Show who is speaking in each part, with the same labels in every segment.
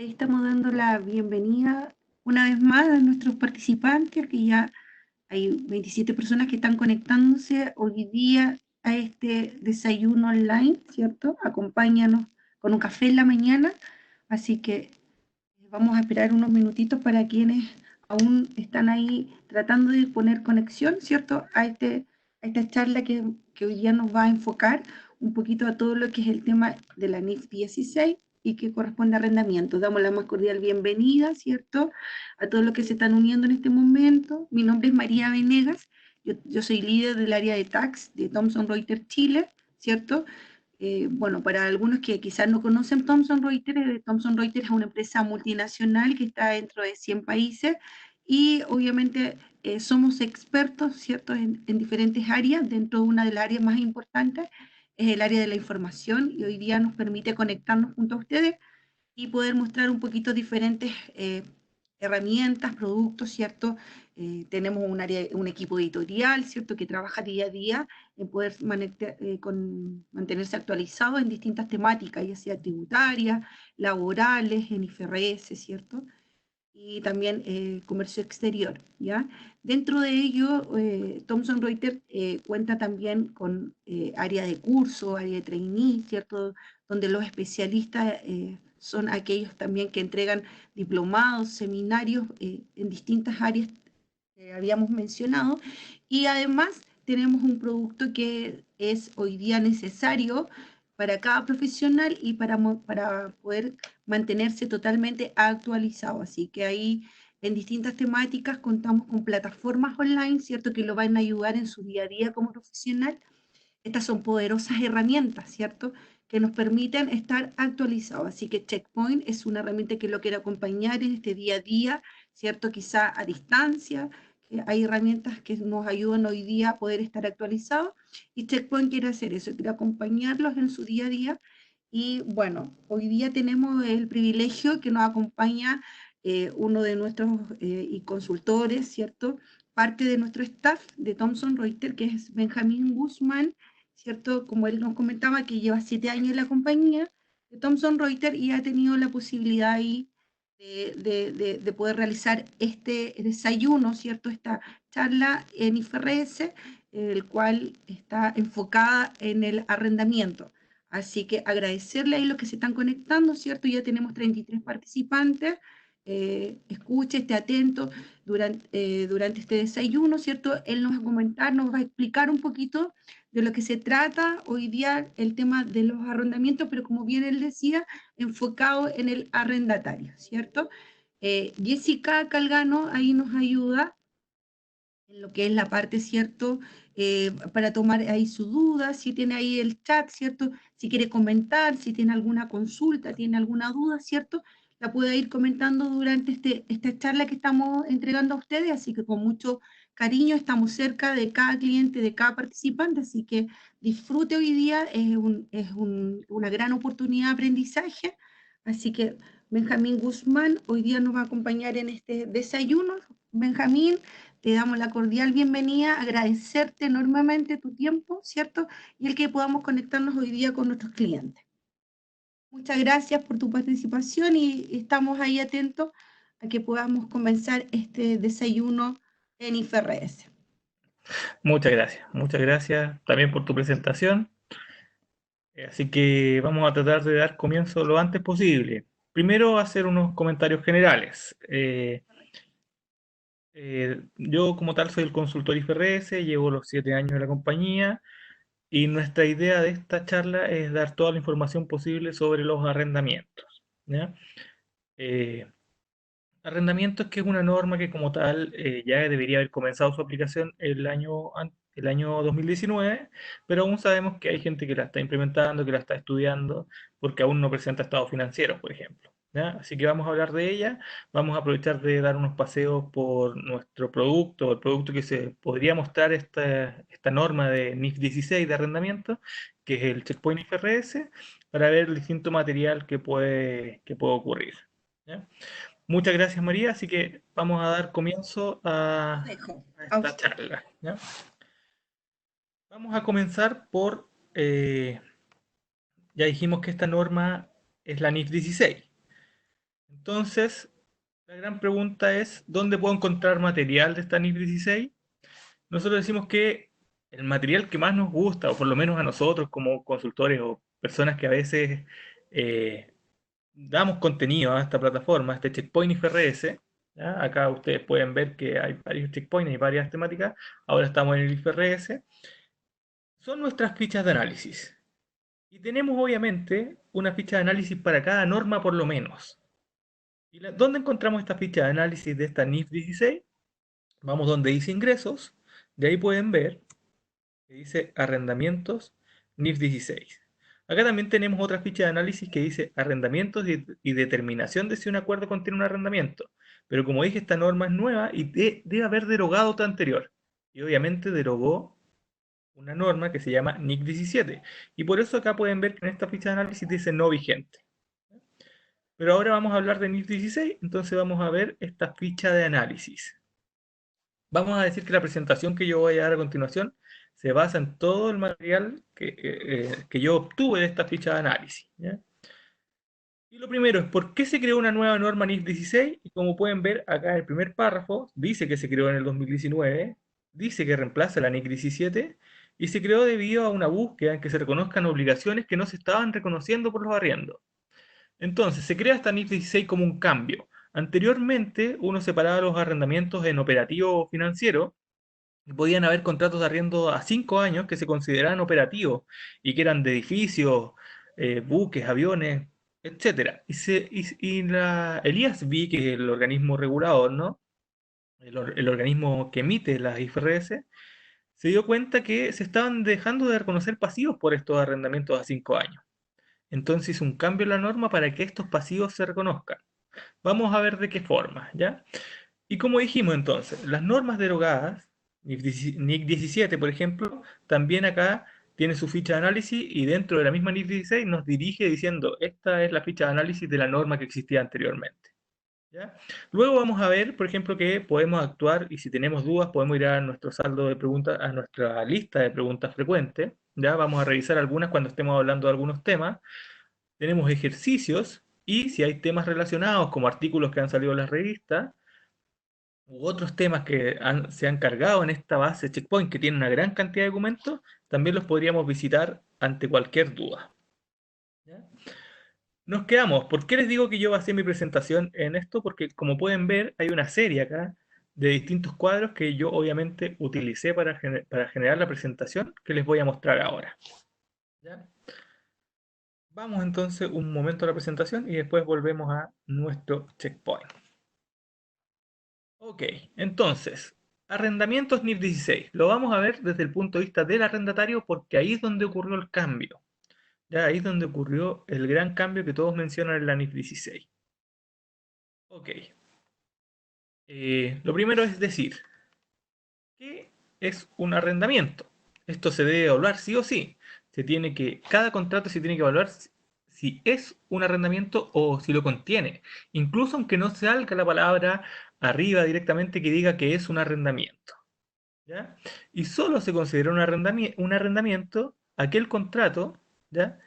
Speaker 1: Ahí estamos dando la bienvenida una vez más a nuestros participantes, que ya hay 27 personas que están conectándose hoy día a este desayuno online, ¿cierto? Acompáñanos con un café en la mañana, así que vamos a esperar unos minutitos para quienes aún están ahí tratando de poner conexión, ¿cierto? A esta charla que hoy día nos va a enfocar un poquito a todo lo que es el tema de la NIF 16 y que corresponde a arrendamiento. Damos la más cordial bienvenida, ¿cierto? A todos los que se están uniendo en este momento. Mi nombre es María Venegas, yo soy líder del área de tax de Thomson Reuters Chile, ¿cierto? Bueno, para algunos que quizás no conocen Thomson Reuters es una empresa multinacional que está dentro de 100 países y obviamente somos expertos, ¿cierto?, en diferentes áreas. Dentro de una de las áreas más importantes es el área de la información y hoy día nos permite conectarnos junto a ustedes y poder mostrar un poquito diferentes herramientas, productos, ¿cierto? Tenemos un equipo editorial, ¿cierto?, que trabaja día a día en poder mantenerse actualizado en distintas temáticas, ya sea tributarias, laborales, en IFRS, ¿cierto? Y también comercio exterior, ¿ya? Dentro de ello, Thomson Reuters cuenta también con área de curso, área de trainee, ¿cierto? Donde los especialistas son aquellos también que entregan diplomados, seminarios en distintas áreas que habíamos mencionado, y además tenemos un producto que es hoy día necesario para cada profesional y para poder mantenerse totalmente actualizado. Así que ahí en distintas temáticas contamos con plataformas online, ¿cierto?, que lo van a ayudar en su día a día como profesional. Estas son poderosas herramientas, ¿cierto?, que nos permiten estar actualizados. Así que Checkpoint es una herramienta que lo quiere acompañar en este día a día, ¿cierto?, quizá a distancia. Hay herramientas que nos ayudan hoy día a poder estar actualizados y Checkpoint quiere hacer eso, quiere acompañarlos en su día a día. Y bueno, hoy día tenemos el privilegio que nos acompaña uno de nuestros consultores, ¿cierto?, parte de nuestro staff de Thomson Reuters, que es Benjamín Guzmán, ¿cierto? Como él nos comentaba, que lleva 7 años en la compañía de Thomson Reuters y ha tenido la posibilidad ahí de poder realizar este desayuno, ¿cierto? Esta charla en IFRS, el cual está enfocada en el arrendamiento. Así que agradecerle ahí los que se están conectando, ¿cierto? Ya tenemos 33 participantes. Escuche, esté atento durante este desayuno, ¿cierto? Él nos va a comentar, nos va a explicar un poquito de lo que se trata hoy día el tema de los arrendamientos, pero como bien él decía, enfocado en el arrendatario, ¿cierto? Jessica Calgano ahí nos ayuda en lo que es la parte, ¿cierto? Para tomar ahí su duda, si tiene ahí el chat, ¿cierto? Si quiere comentar, si tiene alguna consulta, tiene alguna duda, ¿cierto? La puede ir comentando durante esta charla que estamos entregando a ustedes, así que con mucho cariño estamos cerca de cada cliente, de cada participante, así que disfrute hoy día, una gran oportunidad de aprendizaje, así que Benjamín Guzmán hoy día nos va a acompañar en este desayuno. Benjamín, te damos la cordial bienvenida, agradecerte enormemente tu tiempo, ¿cierto? Y el que podamos conectarnos hoy día con nuestros clientes. Muchas gracias por tu participación y estamos ahí atentos a que podamos comenzar este desayuno en IFRS.
Speaker 2: Muchas gracias también por tu presentación. Así que vamos a tratar de dar comienzo lo antes posible. Primero hacer unos comentarios generales. Yo como tal soy el consultor IFRS, llevo los 7 años en la compañía y nuestra idea de esta charla es dar toda la información posible sobre los arrendamientos, ¿ya? Eh, Arrendamientos, que es una norma que como tal ya debería haber comenzado su aplicación el año 2019, pero aún sabemos que hay gente que la está implementando, que la está estudiando, porque aún no presenta estados financieros, por ejemplo, ¿ya? Así que vamos a hablar de ella, vamos a aprovechar de dar unos paseos por nuestro producto, el producto que se podría mostrar esta norma de NIF 16 de arrendamiento, que es el Checkpoint IFRS, para ver el distinto material que puede ocurrir, ¿ya? Muchas gracias, María. Así que vamos a dar comienzo
Speaker 1: Dejo
Speaker 2: a
Speaker 1: a
Speaker 2: esta
Speaker 1: usted.
Speaker 2: charla, ¿ya? Vamos a comenzar por, ya dijimos que esta norma es la NIF 16. Entonces, la gran pregunta es, ¿dónde puedo encontrar material de esta NIF 16? Nosotros decimos que el material que más nos gusta, o por lo menos a nosotros como consultores o personas que a veces eh, damos contenido a esta plataforma, a este Checkpoint IFRS, ¿ya? Acá ustedes pueden ver que hay varios checkpoints y varias temáticas. Ahora estamos en el IFRS. Son nuestras fichas de análisis. Y tenemos obviamente una ficha de análisis para cada norma por lo menos. ¿Dónde encontramos esta ficha de análisis de esta NIF 16? Vamos donde dice ingresos. De ahí pueden ver que dice arrendamientos NIF 16. Acá también tenemos otra ficha de análisis que dice arrendamientos y determinación de si un acuerdo contiene un arrendamiento. Pero como dije, esta norma es nueva y debe haber derogado otra anterior. Y obviamente derogó una norma que se llama NIC 17. Y por eso acá pueden ver que en esta ficha de análisis dice no vigente. Pero ahora vamos a hablar de NIC 16, entonces vamos a ver esta ficha de análisis. Vamos a decir que la presentación que yo voy a dar a continuación se basa en todo el material que yo obtuve de esta ficha de análisis, ¿ya? Y lo primero es por qué se creó una nueva norma NIF 16. Y como pueden ver acá el primer párrafo, dice que se creó en el 2019, dice que reemplaza la NIC 17 y se creó debido a una búsqueda en que se reconozcan obligaciones que no se estaban reconociendo por los arriendos. Entonces, se crea esta NIF 16 como un cambio. Anteriormente, uno separaba los arrendamientos en operativo financiero y podían haber contratos de arriendo a 5 años que se consideraban operativos y que eran de edificios, buques, aviones, etcétera. El IASB, que es el organismo regulador, ¿no? El organismo que emite las IFRS, se dio cuenta que se estaban dejando de reconocer pasivos por estos arrendamientos a 5 años. Entonces hizo un cambio en la norma para que estos pasivos se reconozcan. Vamos a ver de qué forma, ¿ya? Y como dijimos entonces, las normas derogadas, NIC 17, por ejemplo, también acá tiene su ficha de análisis y dentro de la misma NIC 16 nos dirige diciendo, esta es la ficha de análisis de la norma que existía anteriormente, ¿ya? Luego vamos a ver, por ejemplo, que podemos actuar y si tenemos dudas podemos ir a nuestro saldo de preguntas, a nuestra lista de preguntas frecuentes, ¿ya? Vamos a revisar algunas cuando estemos hablando de algunos temas. Tenemos ejercicios y si hay temas relacionados como artículos que han salido en las revistas u otros temas que se han cargado en esta base Checkpoint que tiene una gran cantidad de documentos, también los podríamos visitar ante cualquier duda, ¿ya? Nos quedamos. ¿Por qué les digo que yo basé mi presentación en esto? Porque como pueden ver hay una serie acá de distintos cuadros que yo obviamente utilicé para generar la presentación que les voy a mostrar ahora, ¿ya? Vamos entonces un momento a la presentación y después volvemos a nuestro checkpoint. Ok, entonces, arrendamientos NIF 16. Lo vamos a ver desde el punto de vista del arrendatario porque ahí es donde ocurrió el cambio. Ya ahí es donde ocurrió el gran cambio que todos mencionan en la NIF 16. Ok, lo primero es decir, ¿qué es un arrendamiento? Esto se debe evaluar sí o sí. Cada contrato se tiene que evaluar si es un arrendamiento o si lo contiene. Incluso aunque no salga la palabra arriba directamente que diga que es un arrendamiento, ¿ya? Y solo se considera un arrendamiento aquel contrato, ¿ya?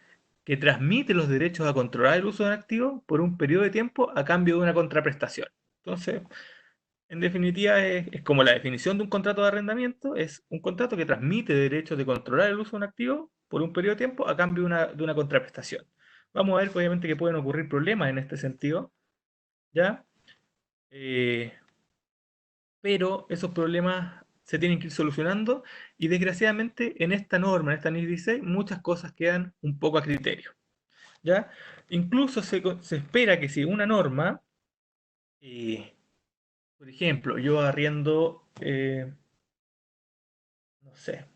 Speaker 2: Que transmite los derechos a controlar el uso de un activo por un periodo de tiempo a cambio de una contraprestación. Entonces, en definitiva, es como la definición de un contrato de arrendamiento, es un contrato que transmite derechos de controlar el uso de un activo por un periodo de tiempo a cambio de una contraprestación. Vamos a ver, obviamente, que pueden ocurrir problemas en este sentido, ¿ya? Eh, pero esos problemas se tienen que ir solucionando y desgraciadamente en esta norma, en esta NIS 16, muchas cosas quedan un poco a criterio, ¿ya? Incluso se espera que si una norma, eh, por ejemplo, yo arriendo, no sé,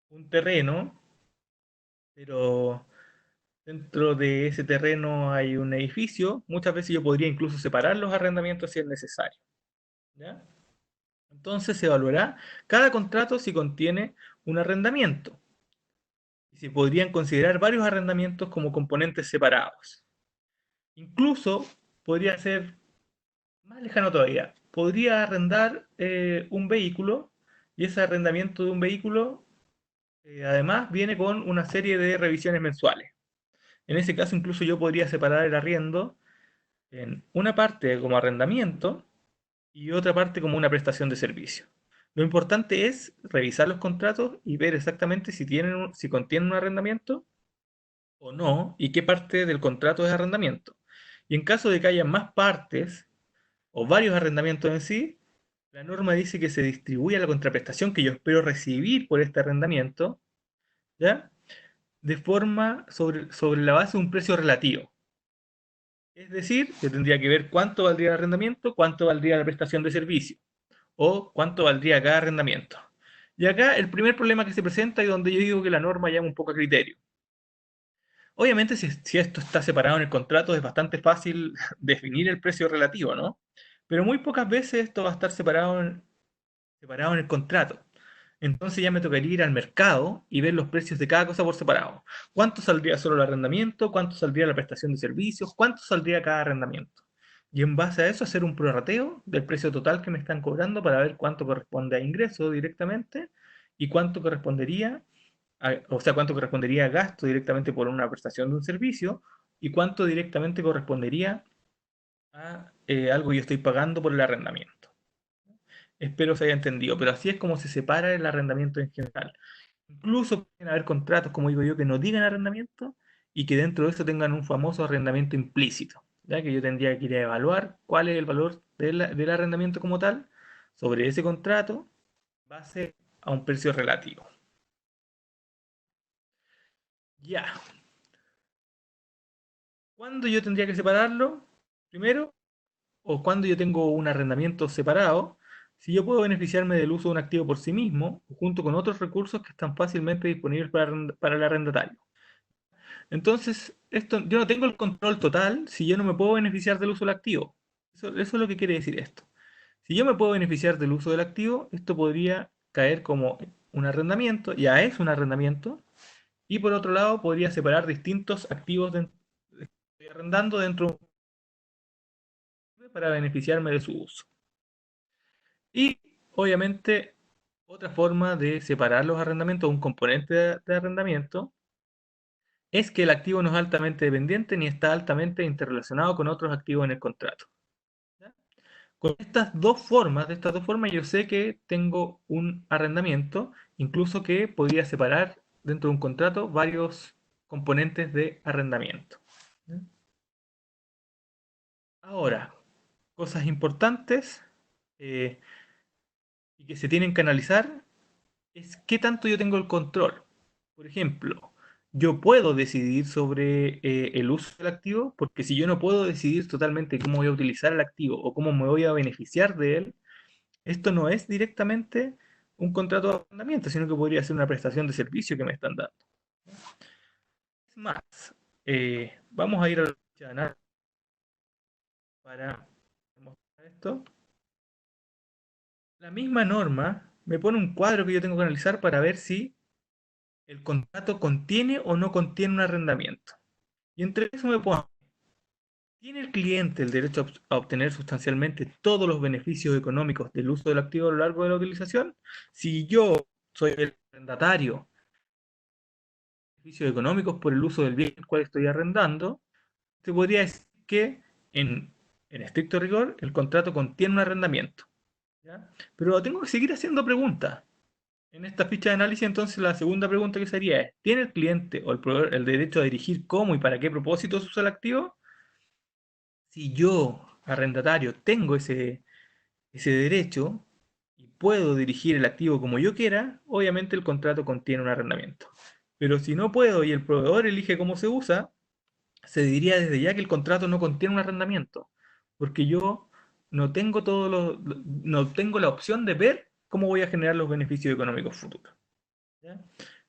Speaker 2: un terreno, pero dentro de ese terreno hay un edificio, muchas veces yo podría incluso separar los arrendamientos si es necesario, ¿ya? Entonces se evaluará cada contrato si contiene un arrendamiento y se podrían considerar varios arrendamientos como componentes separados. Incluso podría ser más lejano todavía. Podría arrendar un vehículo y ese arrendamiento de un vehículo además viene con una serie de revisiones mensuales. En ese caso incluso yo podría separar el arriendo en una parte como arrendamiento y otra parte como una prestación de servicio. Lo importante es revisar los contratos y ver exactamente si si contienen un arrendamiento o no, y qué parte del contrato es arrendamiento. Y en caso de que haya más partes o varios arrendamientos en sí, la norma dice que se distribuya la contraprestación que yo espero recibir por este arrendamiento, ¿ya? De forma sobre la base de un precio relativo. Es decir, yo tendría que ver cuánto valdría el arrendamiento, cuánto valdría la prestación de servicio, o cuánto valdría cada arrendamiento. Y acá el primer problema que se presenta y donde yo digo que la norma llama un poco a criterio. Obviamente, si esto está separado en el contrato, es bastante fácil definir el precio relativo, ¿no? Pero muy pocas veces esto va a estar separado en el contrato. Entonces ya me tocaría ir al mercado y ver los precios de cada cosa por separado. ¿Cuánto saldría solo el arrendamiento? ¿Cuánto saldría la prestación de servicios? ¿Cuánto saldría cada arrendamiento? Y en base a eso hacer un prorrateo del precio total que me están cobrando para ver cuánto corresponde a ingreso directamente y cuánto correspondería o sea, cuánto correspondería a gasto directamente por una prestación de un servicio y cuánto directamente correspondería a algo que yo estoy pagando por el arrendamiento. Espero se haya entendido, pero así es como se separa el arrendamiento en general. Incluso pueden haber contratos, como digo yo, que no digan arrendamiento y que dentro de eso tengan un famoso arrendamiento implícito, ya que yo tendría que ir a evaluar cuál es el valor del arrendamiento como tal sobre ese contrato, base a un precio relativo. Ya, ¿cuándo yo tendría que separarlo? Primero, o cuando yo tengo un arrendamiento separado, si yo puedo beneficiarme del uso de un activo por sí mismo, junto con otros recursos que están fácilmente disponibles para el arrendatario. Entonces, yo no tengo el control total si yo no me puedo beneficiar del uso del activo. Eso es lo que quiere decir esto. Si yo me puedo beneficiar del uso del activo, esto podría caer como un arrendamiento, ya es un arrendamiento, y por otro lado podría separar distintos activos que estoy arrendando dentro para beneficiarme de su uso. Y obviamente otra forma de separar los arrendamientos, un componente de arrendamiento, es que el activo no es altamente dependiente ni está altamente interrelacionado con otros activos en el contrato. ¿Ya? Con de estas dos formas, yo sé que tengo un arrendamiento, incluso que podría separar dentro de un contrato varios componentes de arrendamiento. ¿Ya? Ahora, cosas importantes eh, y que se tienen que analizar es qué tanto yo tengo el control. Por ejemplo, yo puedo decidir sobre el uso del activo, porque si yo no puedo decidir totalmente cómo voy a utilizar el activo o cómo me voy a beneficiar de él, esto no es directamente un contrato de arrendamiento, sino que podría ser una prestación de servicio que me están dando. Es más, vamos a ir a la ficha de análisis para mostrar esto. La misma norma me pone un cuadro que yo tengo que analizar para ver si el contrato contiene o no contiene un arrendamiento. Y entre eso me pone, ¿tiene el cliente el derecho a obtener sustancialmente todos los beneficios económicos del uso del activo a lo largo de la utilización? Si yo soy el arrendatario, beneficios económicos por el uso del bien el cual estoy arrendando, se podría decir que en estricto rigor el contrato contiene un arrendamiento. ¿Ya? Pero tengo que seguir haciendo preguntas. En esta ficha de análisis, entonces, la segunda pregunta que sería es, ¿tiene el cliente o el proveedor el derecho a dirigir cómo y para qué propósito se usa el activo? Si yo, arrendatario, tengo ese derecho y puedo dirigir el activo como yo quiera, obviamente el contrato contiene un arrendamiento. Pero si no puedo y el proveedor elige cómo se usa, se diría desde ya que el contrato no contiene un arrendamiento, porque yo no tengo la opción de ver cómo voy a generar los beneficios económicos futuros. ¿Ya?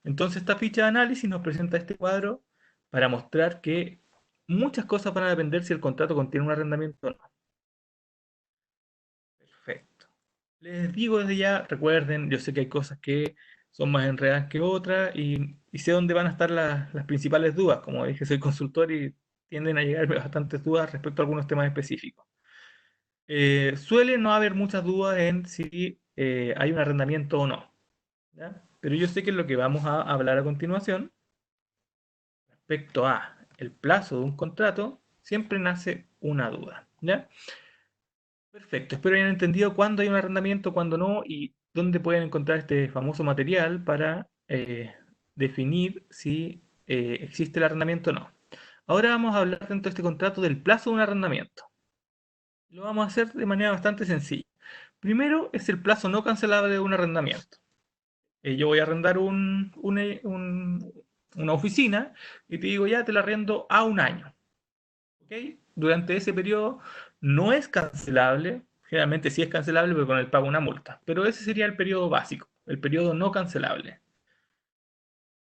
Speaker 2: Entonces esta ficha de análisis nos presenta este cuadro para mostrar que muchas cosas van a depender si el contrato contiene un arrendamiento o no. Perfecto. Les digo desde ya, recuerden, yo sé que hay cosas que son más enredadas que otras y sé dónde van a estar las principales dudas. Como dije, soy consultor y tienden a llegarme bastantes dudas respecto a algunos temas específicos. Suele no haber muchas dudas en si hay un arrendamiento o no. ¿Ya? Pero yo sé que es lo que vamos a hablar a continuación respecto a el plazo de un contrato Siempre nace una duda, ¿ya? Perfecto, espero hayan entendido cuándo hay un arrendamiento, cuándo no y dónde pueden encontrar este famoso material para definir si existe el arrendamiento o no. Ahora vamos a hablar dentro de este contrato del plazo de un arrendamiento. Lo vamos a hacer de manera bastante sencilla. Primero es el plazo no cancelable de un arrendamiento. Yo voy a arrendar una oficina y te digo, ya te la arrendo a un año. ¿Ok? Durante ese periodo no es cancelable, generalmente sí es cancelable, pero con el pago de una multa. Pero ese sería el periodo básico, el periodo no cancelable.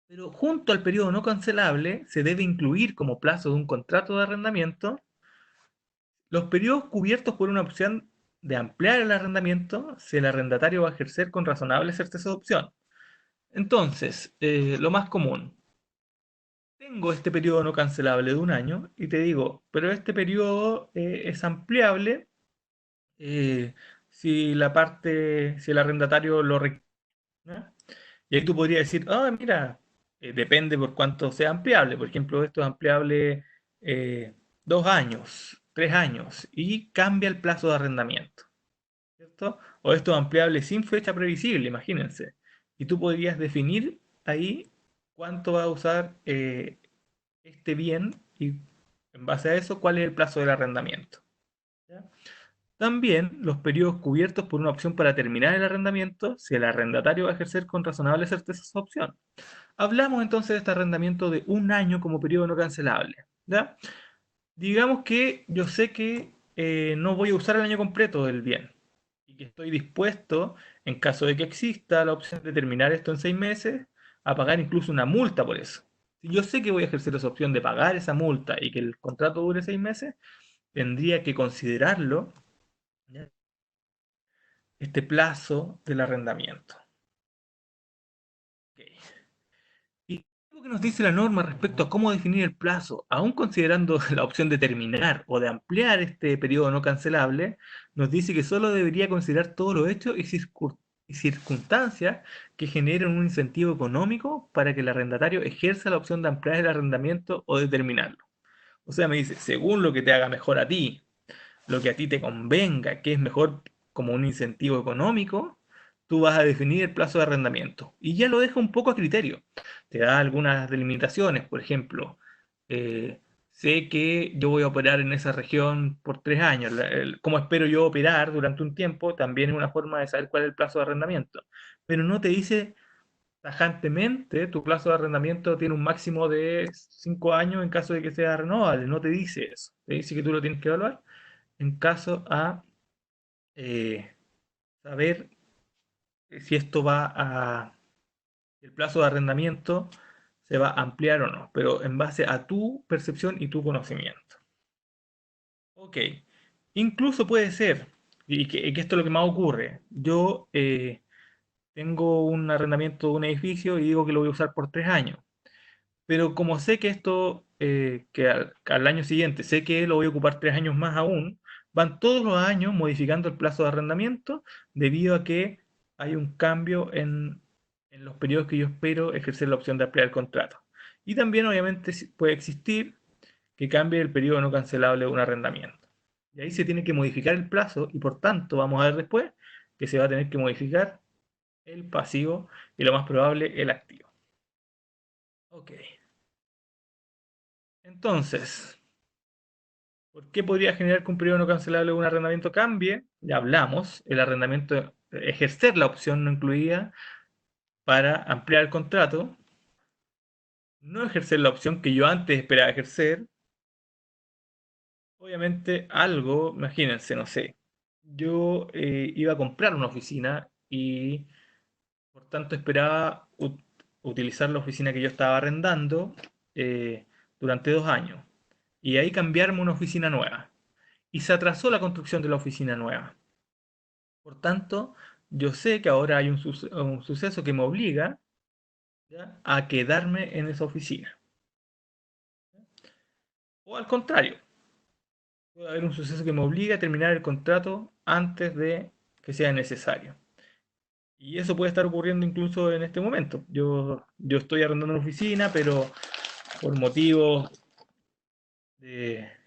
Speaker 2: Pero junto al periodo no cancelable se debe incluir como plazo de un contrato de arrendamiento los periodos cubiertos por una opción de ampliar el arrendamiento si el arrendatario va a ejercer con razonable certeza de opción. Entonces, lo más común, tengo este periodo no cancelable de un año y te digo, pero este periodo es ampliable si el arrendatario lo requiere. ¿No? Y ahí tú podrías decir, ah, mira, depende por cuánto sea ampliable. Por ejemplo, esto es ampliable 2 años, 3 años y cambia el plazo de arrendamiento. ¿Cierto? O esto es ampliable sin fecha previsible, imagínense. Y tú podrías definir ahí cuánto va a usar este bien y en base a eso, cuál es el plazo del arrendamiento. ¿Ya? También los periodos cubiertos por una opción para terminar el arrendamiento si el arrendatario va a ejercer con razonable certeza esa opción. Hablamos entonces de este arrendamiento de un año como periodo no cancelable. ¿Ya? Digamos que yo sé que no voy a usar el año completo del bien y que estoy dispuesto, en caso de que exista la opción de terminar esto en 6 meses, a pagar incluso una multa por eso. Si yo sé que voy a ejercer esa opción de pagar esa multa y que el contrato dure 6 meses, tendría que considerarlo, ¿ya? Este plazo del arrendamiento. Ok. ¿Y algo que nos dice la norma respecto a cómo definir el plazo? Aún considerando la opción de terminar o de ampliar este periodo no cancelable, nos dice que solo debería considerar todos los hechos y circunstancias que generen un incentivo económico para que el arrendatario ejerza la opción de ampliar el arrendamiento o de terminarlo. O sea, me dice, según lo que te haga mejor a ti, lo que a ti te convenga, que es mejor como un incentivo económico, tú vas a definir el plazo de arrendamiento. Y ya lo deja un poco a criterio. Te da algunas delimitaciones, por ejemplo, eh, sé que yo voy a operar en esa región por 3 años. ¿Cómo espero yo operar durante un tiempo? También es una forma de saber cuál es el plazo de arrendamiento. Pero no te dice tajantemente, tu plazo de arrendamiento tiene un máximo de 5 años en caso de que sea renovable. No te dice eso. Te dice que tú lo tienes que evaluar en caso a eh, saber si esto el plazo de arrendamiento se va a ampliar o no, pero en base a tu percepción y tu conocimiento. Ok, incluso puede ser, y que esto es lo que más ocurre, yo tengo un arrendamiento de un edificio y digo que lo voy a usar por 3 años, pero como sé que esto, que al año siguiente sé que lo voy a ocupar 3 años más aún, van todos los años modificando el plazo de arrendamiento debido a que hay un cambio en los periodos que yo espero ejercer la opción de ampliar el contrato. Y también obviamente puede existir que cambie el periodo no cancelable de un arrendamiento. Y ahí se tiene que modificar el plazo y por tanto vamos a ver después que se va a tener que modificar el pasivo y lo más probable el activo. Ok. Entonces, ¿por qué podría generar que un periodo no cancelable de un arrendamiento cambie? Ya hablamos, el arrendamiento, ejercer la opción no incluida para ampliar el contrato, no ejercer la opción que yo antes esperaba ejercer, obviamente algo, imagínense, no sé, yo iba a comprar una oficina y por tanto esperaba utilizar la oficina que yo estaba arrendando eh, durante 2 años y ahí cambiarme a una oficina nueva. Y se atrasó la construcción de la oficina nueva. Por tanto, yo sé que ahora hay un suceso que me obliga, ¿ya?, a quedarme en esa oficina. O al contrario, puede haber un suceso que me obliga a terminar el contrato antes de que sea necesario. Y eso puede estar ocurriendo incluso en este momento. Yo estoy arrendando una oficina, pero por motivos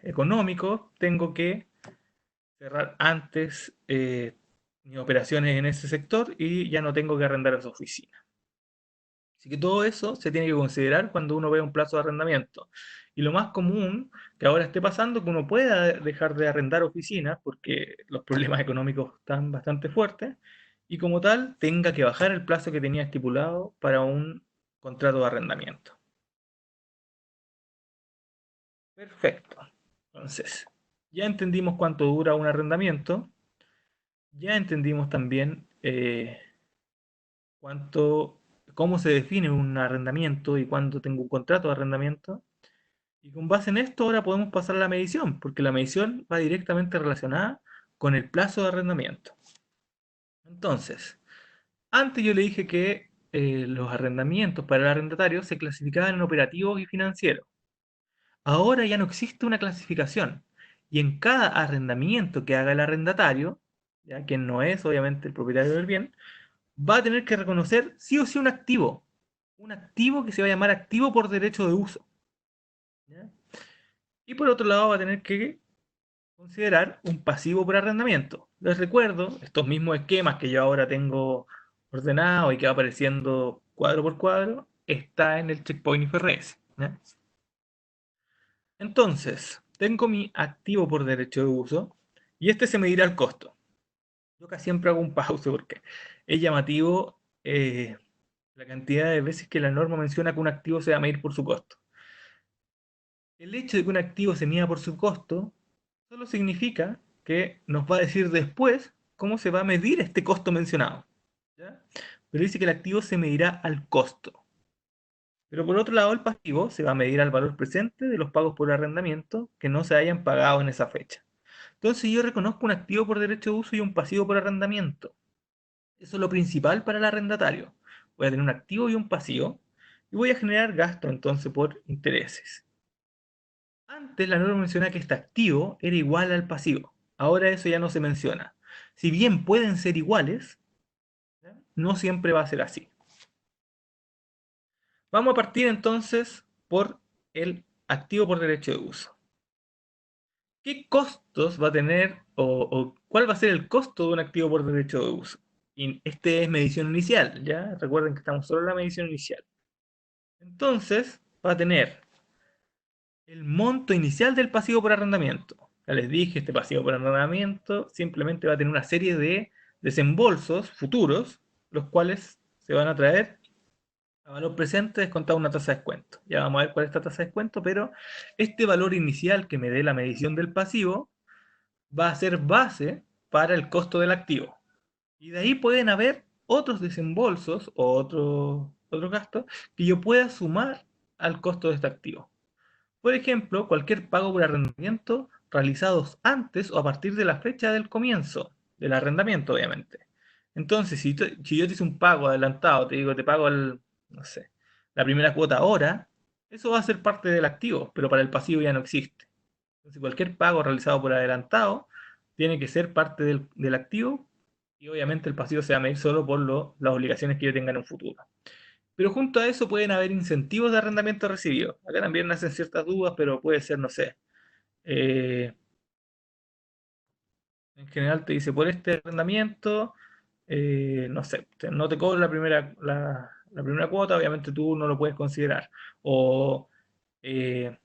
Speaker 2: económicos, tengo que cerrar antes mis operaciones en ese sector y ya no tengo que arrendar esa oficina. Así que todo eso se tiene que considerar cuando uno ve un plazo de arrendamiento. Y lo más común que ahora esté pasando es que uno pueda dejar de arrendar oficinas porque los problemas económicos están bastante fuertes y como tal tenga que bajar el plazo que tenía estipulado para un contrato de arrendamiento. Perfecto. Entonces, ya entendimos cuánto dura un arrendamiento, ya entendimos también cuánto, cómo se define un arrendamiento y cuándo tengo un contrato de arrendamiento. Y con base en esto ahora podemos pasar a la medición, porque la medición va directamente relacionada con el plazo de arrendamiento. Entonces, antes yo le dije que los arrendamientos para el arrendatario se clasificaban en operativos y financieros. Ahora ya no existe una clasificación. Y en cada arrendamiento que haga el arrendatario, ya quien no es obviamente el propietario del bien, va a tener que reconocer sí o sí un activo. Un activo que se va a llamar activo por derecho de uso. ¿Ya? Y por otro lado va a tener que considerar un pasivo por arrendamiento. Les recuerdo estos mismos esquemas que yo ahora tengo ordenado y que va apareciendo cuadro por cuadro, está en el checkpoint IFRS. ¿Ya? Entonces, tengo mi activo por derecho de uso y este se medirá el costo. Yo casi siempre hago un pause porque es llamativo la cantidad de veces que la norma menciona que un activo se va a medir por su costo. El hecho de que un activo se mida por su costo solo significa que nos va a decir después cómo se va a medir este costo mencionado. ¿Ya? Pero dice que el activo se medirá al costo. Pero por otro lado, el pasivo se va a medir al valor presente de los pagos por arrendamiento que no se hayan pagado en esa fecha. Entonces yo reconozco un activo por derecho de uso y un pasivo por arrendamiento. Eso es lo principal para el arrendatario. Voy a tener un activo y un pasivo y voy a generar gasto entonces por intereses. Antes la norma mencionaba que este activo era igual al pasivo. Ahora eso ya no se menciona. Si bien pueden ser iguales, ¿ya? No siempre va a ser así. Vamos a partir entonces por el activo por derecho de uso. ¿Qué costos va a tener o cuál va a ser el costo de un activo por derecho de uso? Y este es medición inicial, ¿ya? Recuerden que estamos solo en la medición inicial. Entonces va a tener el monto inicial del pasivo por arrendamiento. Ya les dije, este pasivo por arrendamiento simplemente va a tener una serie de desembolsos futuros, los cuales se van a traer a valor presente descontado una tasa de descuento. Ya vamos a ver cuál es esta tasa de descuento, pero este valor inicial que me dé la medición del pasivo va a ser base para el costo del activo. Y de ahí pueden haber otros desembolsos o otros gastos que yo pueda sumar al costo de este activo. Por ejemplo, cualquier pago por arrendamiento realizados antes o a partir de la fecha del comienzo del arrendamiento, obviamente. Entonces, si yo te hice un pago adelantado, te digo, te pago no sé, la primera cuota ahora, eso va a ser parte del activo, pero para el pasivo ya no existe. Entonces, cualquier pago realizado por adelantado tiene que ser parte del activo y obviamente el pasivo se va a medir solo por las obligaciones que yo tenga en un futuro. Pero junto a eso pueden haber incentivos de arrendamiento recibido. Acá también nacen ciertas dudas, pero puede ser, no sé. eh, en general te dice, por este arrendamiento, no sé, no te cobro la primera cuota, obviamente tú no lo puedes considerar. O eh,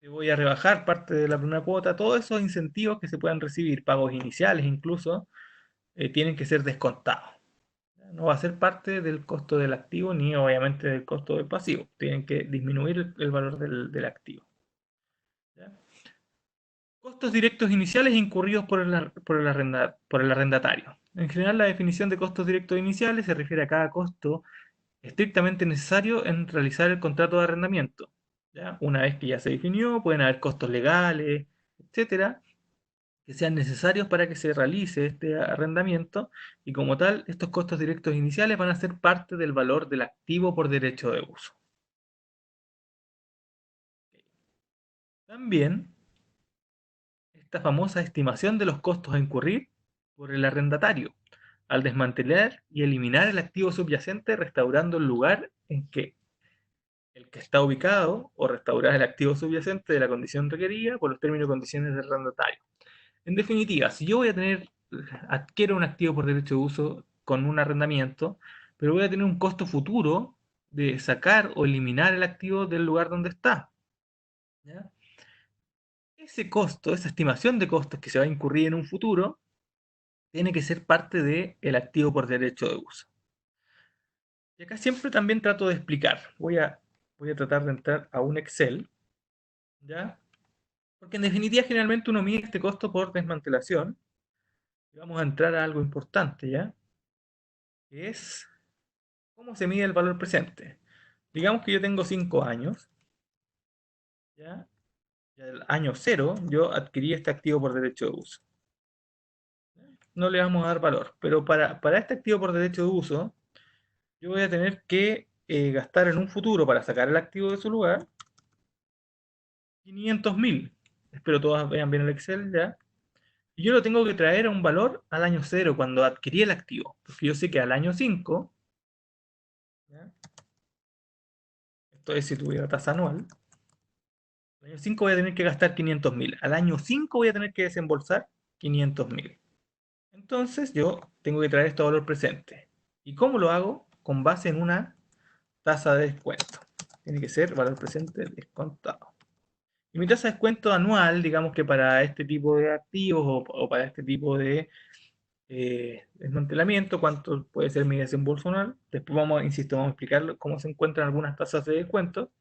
Speaker 2: te voy a rebajar parte de la primera cuota. Todos esos incentivos que se puedan recibir, pagos iniciales incluso, tienen que ser descontados. No va a ser parte del costo del activo ni obviamente del costo del pasivo. Tienen que disminuir el valor del activo. ¿Ya? Costos directos iniciales incurridos por el arrendatario. En general, la definición de costos directos iniciales se refiere a cada costo estrictamente necesario en realizar el contrato de arrendamiento. ¿Ya? Una vez que ya se definió, pueden haber costos legales, etcétera, que sean necesarios para que se realice este arrendamiento y como tal, estos costos directos iniciales van a ser parte del valor del activo por derecho de uso. También, esta famosa estimación de los costos a incurrir por el arrendatario al desmantelar y eliminar el activo subyacente, restaurando el lugar en que el que está ubicado o restaurar el activo subyacente de la condición requerida por los términos y condiciones del arrendatario. En definitiva, si yo adquiero un activo por derecho de uso con un arrendamiento, pero voy a tener un costo futuro de sacar o eliminar el activo del lugar donde está. ¿Ya? Ese costo, esa estimación de costos que se va a incurrir en un futuro, tiene que ser parte del activo por derecho de uso. Y acá siempre también trato de explicar. Voy a tratar de entrar a un Excel, ¿ya? Porque en definitiva generalmente uno mide este costo por desmantelación. Y vamos a entrar a algo importante, ¿ya? Que es cómo se mide el valor presente. Digamos que yo tengo 5 años, ¿ya? Y al año cero yo adquirí este activo por derecho de uso. No le vamos a dar valor, pero para este activo por derecho de uso, yo voy a tener que gastar en un futuro para sacar el activo de su lugar 500.000. Espero todos vean bien el Excel ya. Y yo lo tengo que traer a un valor al año cero cuando adquirí el activo. Porque yo sé que al año 5, ¿ya? Esto es si tuviera tasa anual, al año 5 voy a tener que gastar 500.000. Al año 5 voy a tener que desembolsar 500.000. Entonces yo tengo que traer esto a valor presente. ¿Y cómo lo hago? Con base en una tasa de descuento. Tiene que ser valor presente descontado. Y mi tasa de descuento anual, digamos que para este tipo de activos o para este tipo de desmantelamiento, cuánto puede ser mi desembolso anual. Después insisto, vamos a explicar cómo se encuentran algunas tasas de descuento.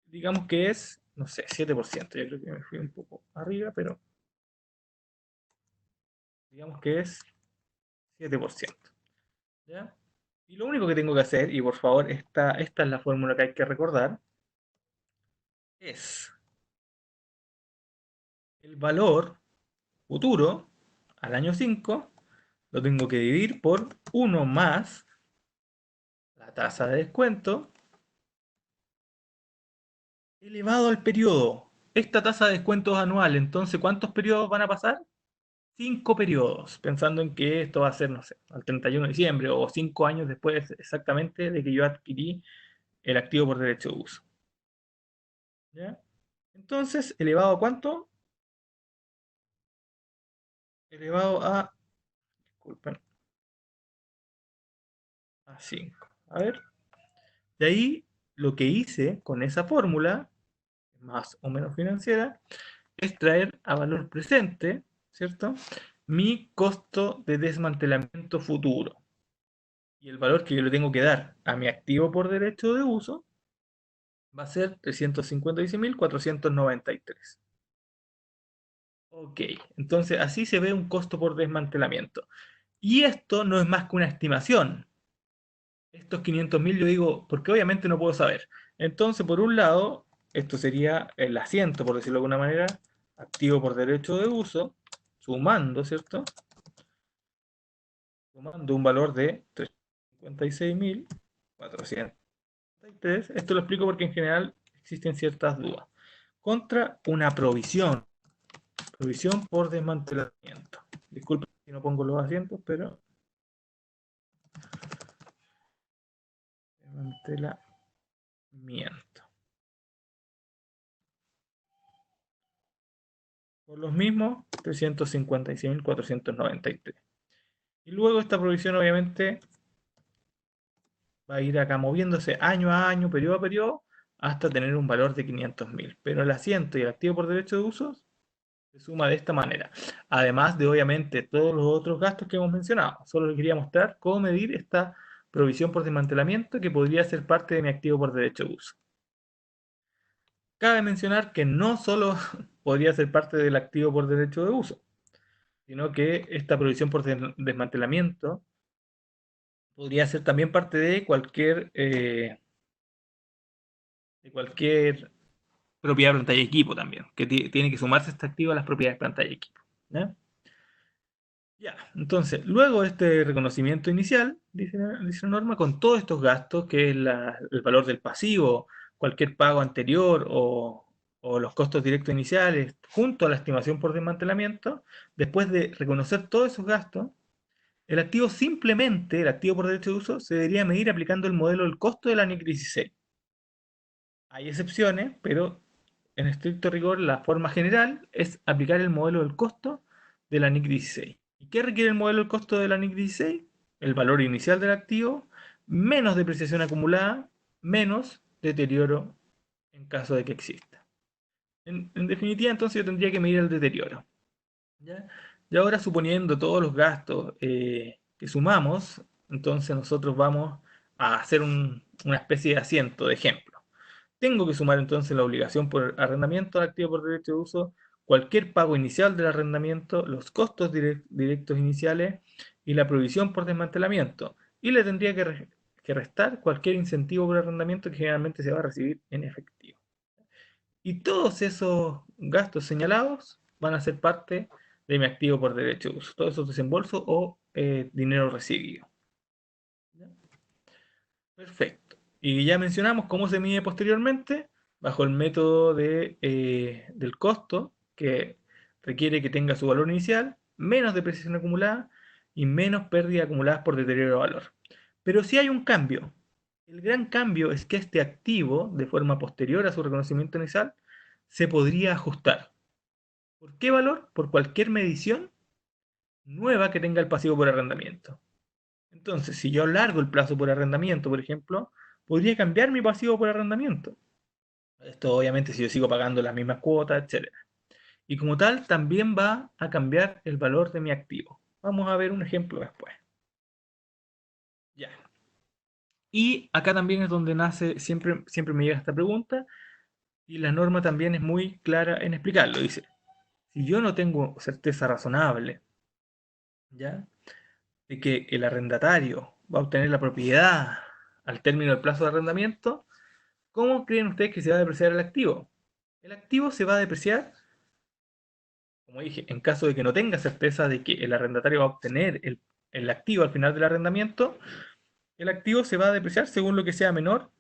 Speaker 2: Digamos que es, no sé, 7%. Yo creo que me fui un poco arriba, pero digamos que es 7%. ¿Ya? Y lo único que tengo que hacer, y por favor, esta es la fórmula que hay que recordar, es el valor futuro al año 5 lo tengo que dividir por 1 más la tasa de descuento elevado al periodo. Esta tasa de descuento es anual, entonces ¿cuántos periodos van a pasar? 5 periodos, pensando en que esto va a ser, no sé, al 31 de diciembre o 5 años después exactamente de que yo adquirí el activo por derecho de uso. ¿Ya? Entonces, ¿elevado a cuánto? Elevado a, disculpen, a 5. A ver, de ahí lo que hice con esa fórmula, más o menos financiera, es traer a valor presente, ¿cierto? Mi costo de desmantelamiento futuro. Y el valor que yo le tengo que dar a mi activo por derecho de uso va a ser 356.493. Ok, entonces así se ve un costo por desmantelamiento. Y esto no es más que una estimación. Estos 500.000 yo digo, porque obviamente no puedo saber. Entonces, por un lado, esto sería el asiento, por decirlo de alguna manera, activo por derecho de uso, sumando, ¿cierto? Sumando un valor de 356.403. Esto lo explico porque en general existen ciertas dudas. Contra una provisión por desmantelamiento. Disculpen si no pongo los asientos, pero desmantelamiento. Por los mismos, 356.493. Y luego esta provisión obviamente va a ir acá moviéndose año a año, periodo a periodo, hasta tener un valor de 500.000. Pero el asiento y el activo por derecho de uso se suma de esta manera. Además de obviamente todos los otros gastos que hemos mencionado. Solo les quería mostrar cómo medir esta provisión por desmantelamiento que podría ser parte de mi activo por derecho de uso. Cabe mencionar que no solo podría ser parte del activo por derecho de uso, sino que esta provisión por desmantelamiento podría ser también parte de cualquier propiedad de pantalla y equipo también, que tiene que sumarse este activo a las propiedades de pantalla y equipo. ¿Ya? Ya, entonces, luego de este reconocimiento inicial, dice la norma, con todos estos gastos, que es el valor del pasivo, cualquier pago anterior o los costos directos iniciales, junto a la estimación por desmantelamiento, después de reconocer todos esos gastos, el activo simplemente, el activo por derecho de uso, se debería medir aplicando el modelo del costo del año 16. Hay excepciones, pero en estricto rigor la forma general es aplicar el modelo del costo de la NIC 16. ¿Y qué requiere el modelo del costo de la NIC 16? El valor inicial del activo, menos depreciación acumulada, menos deterioro en caso de que exista. En definitiva, entonces yo tendría que medir el deterioro. ¿Ya? Y ahora suponiendo todos los gastos que sumamos, entonces nosotros vamos a hacer una especie de asiento de ejemplo. Tengo que sumar entonces la obligación por arrendamiento al activo por derecho de uso, cualquier pago inicial del arrendamiento, los costos directos iniciales y la provisión por desmantelamiento. Y le tendría que restar cualquier incentivo por arrendamiento que generalmente se va a recibir en efectivo. Y todos esos gastos señalados van a ser parte de mi activo por derecho de uso. Todos esos desembolsos o dinero recibido. ¿Ya? Perfecto. Y ya mencionamos cómo se mide posteriormente, bajo el método del costo, que requiere que tenga su valor inicial, menos depreciación acumulada y menos pérdidas acumuladas por deterioro de valor. Pero si hay un cambio. El gran cambio es que este activo, de forma posterior a su reconocimiento inicial, se podría ajustar. ¿Por qué valor? Por cualquier medición nueva que tenga el pasivo por arrendamiento. Entonces, si yo alargo el plazo por arrendamiento, por ejemplo, podría cambiar mi pasivo por arrendamiento. Esto obviamente si yo sigo pagando las mismas cuotas, etcétera. Y como tal, también va a cambiar el valor de mi activo. Vamos a ver un ejemplo después. Ya. Y acá también es donde nace, siempre me llega esta pregunta, y la norma también es muy clara en explicarlo. Dice, si yo no tengo certeza razonable, ¿ya? De que el arrendatario va a obtener la propiedad al término del plazo de arrendamiento, ¿cómo creen ustedes que se va a depreciar el activo? El activo se va a depreciar, como dije, en caso de que no tenga certeza de que el arrendatario va a obtener el activo al final del arrendamiento, el activo se va a depreciar según lo que sea menor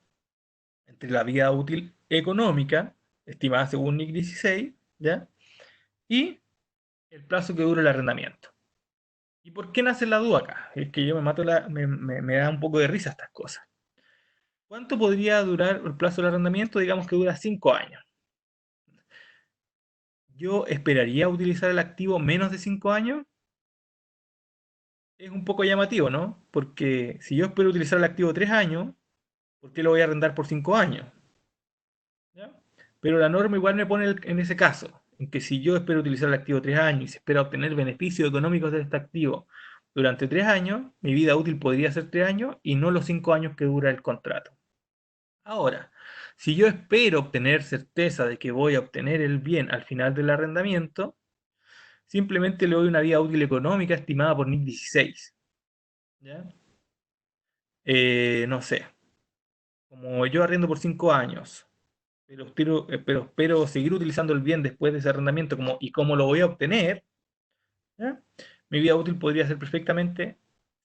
Speaker 2: entre la vida útil económica, estimada según NIC 16, ¿ya? Y el plazo que dura el arrendamiento. ¿Y por qué nace la duda acá? Es que yo me da un poco de risa estas cosas. ¿Cuánto podría durar el plazo del arrendamiento? Digamos que dura 5 años. ¿Yo esperaría utilizar el activo menos de 5 años? Es un poco llamativo, ¿no? Porque si yo espero utilizar el activo 3 años, ¿por qué lo voy a arrendar por 5 años? ¿Ya? Pero la norma igual me pone en ese caso, en que si yo espero utilizar el activo 3 años y se espera obtener beneficios económicos de este activo durante 3 años, mi vida útil podría ser 3 años y no los 5 años que dura el contrato. Ahora, si yo espero obtener certeza de que voy a obtener el bien al final del arrendamiento, simplemente le doy una vida útil económica estimada por NIC 16. ¿Ya? No sé, como yo arriendo por 5 años, pero espero seguir utilizando el bien después de ese arrendamiento y cómo lo voy a obtener, ¿ya? Mi vida útil podría ser perfectamente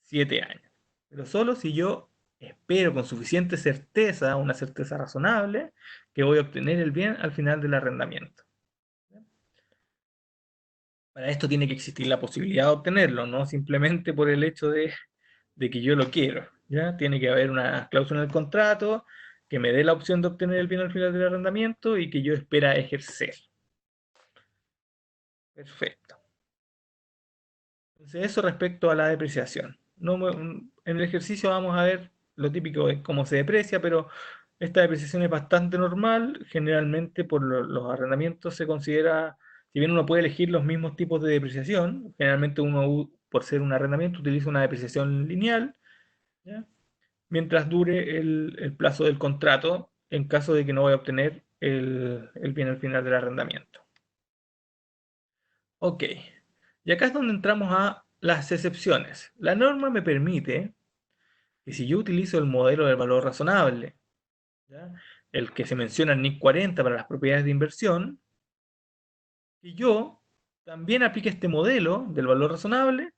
Speaker 2: 7 años. Pero solo si yo espero con suficiente certeza, una certeza razonable, que voy a obtener el bien al final del arrendamiento. Para esto tiene que existir la posibilidad de obtenerlo, no simplemente por el hecho de que yo lo quiero. ¿Ya? Tiene que haber una cláusula en el contrato que me dé la opción de obtener el bien al final del arrendamiento y que yo espera ejercer. Perfecto. Entonces, eso respecto a la depreciación. En el ejercicio vamos a ver lo típico de cómo se deprecia, pero esta depreciación es bastante normal. Generalmente por los arrendamientos se considera, si bien uno puede elegir los mismos tipos de depreciación, generalmente uno, por ser un arrendamiento, utiliza una depreciación lineal, ¿ya? Mientras dure el plazo del contrato, en caso de que no vaya a obtener el bien al final del arrendamiento. Ok, y acá es donde entramos a las excepciones. La norma me permite que si yo utilizo el modelo del valor razonable, ¿ya? El que se menciona en NIC 40 para las propiedades de inversión, y yo también aplique este modelo del valor razonable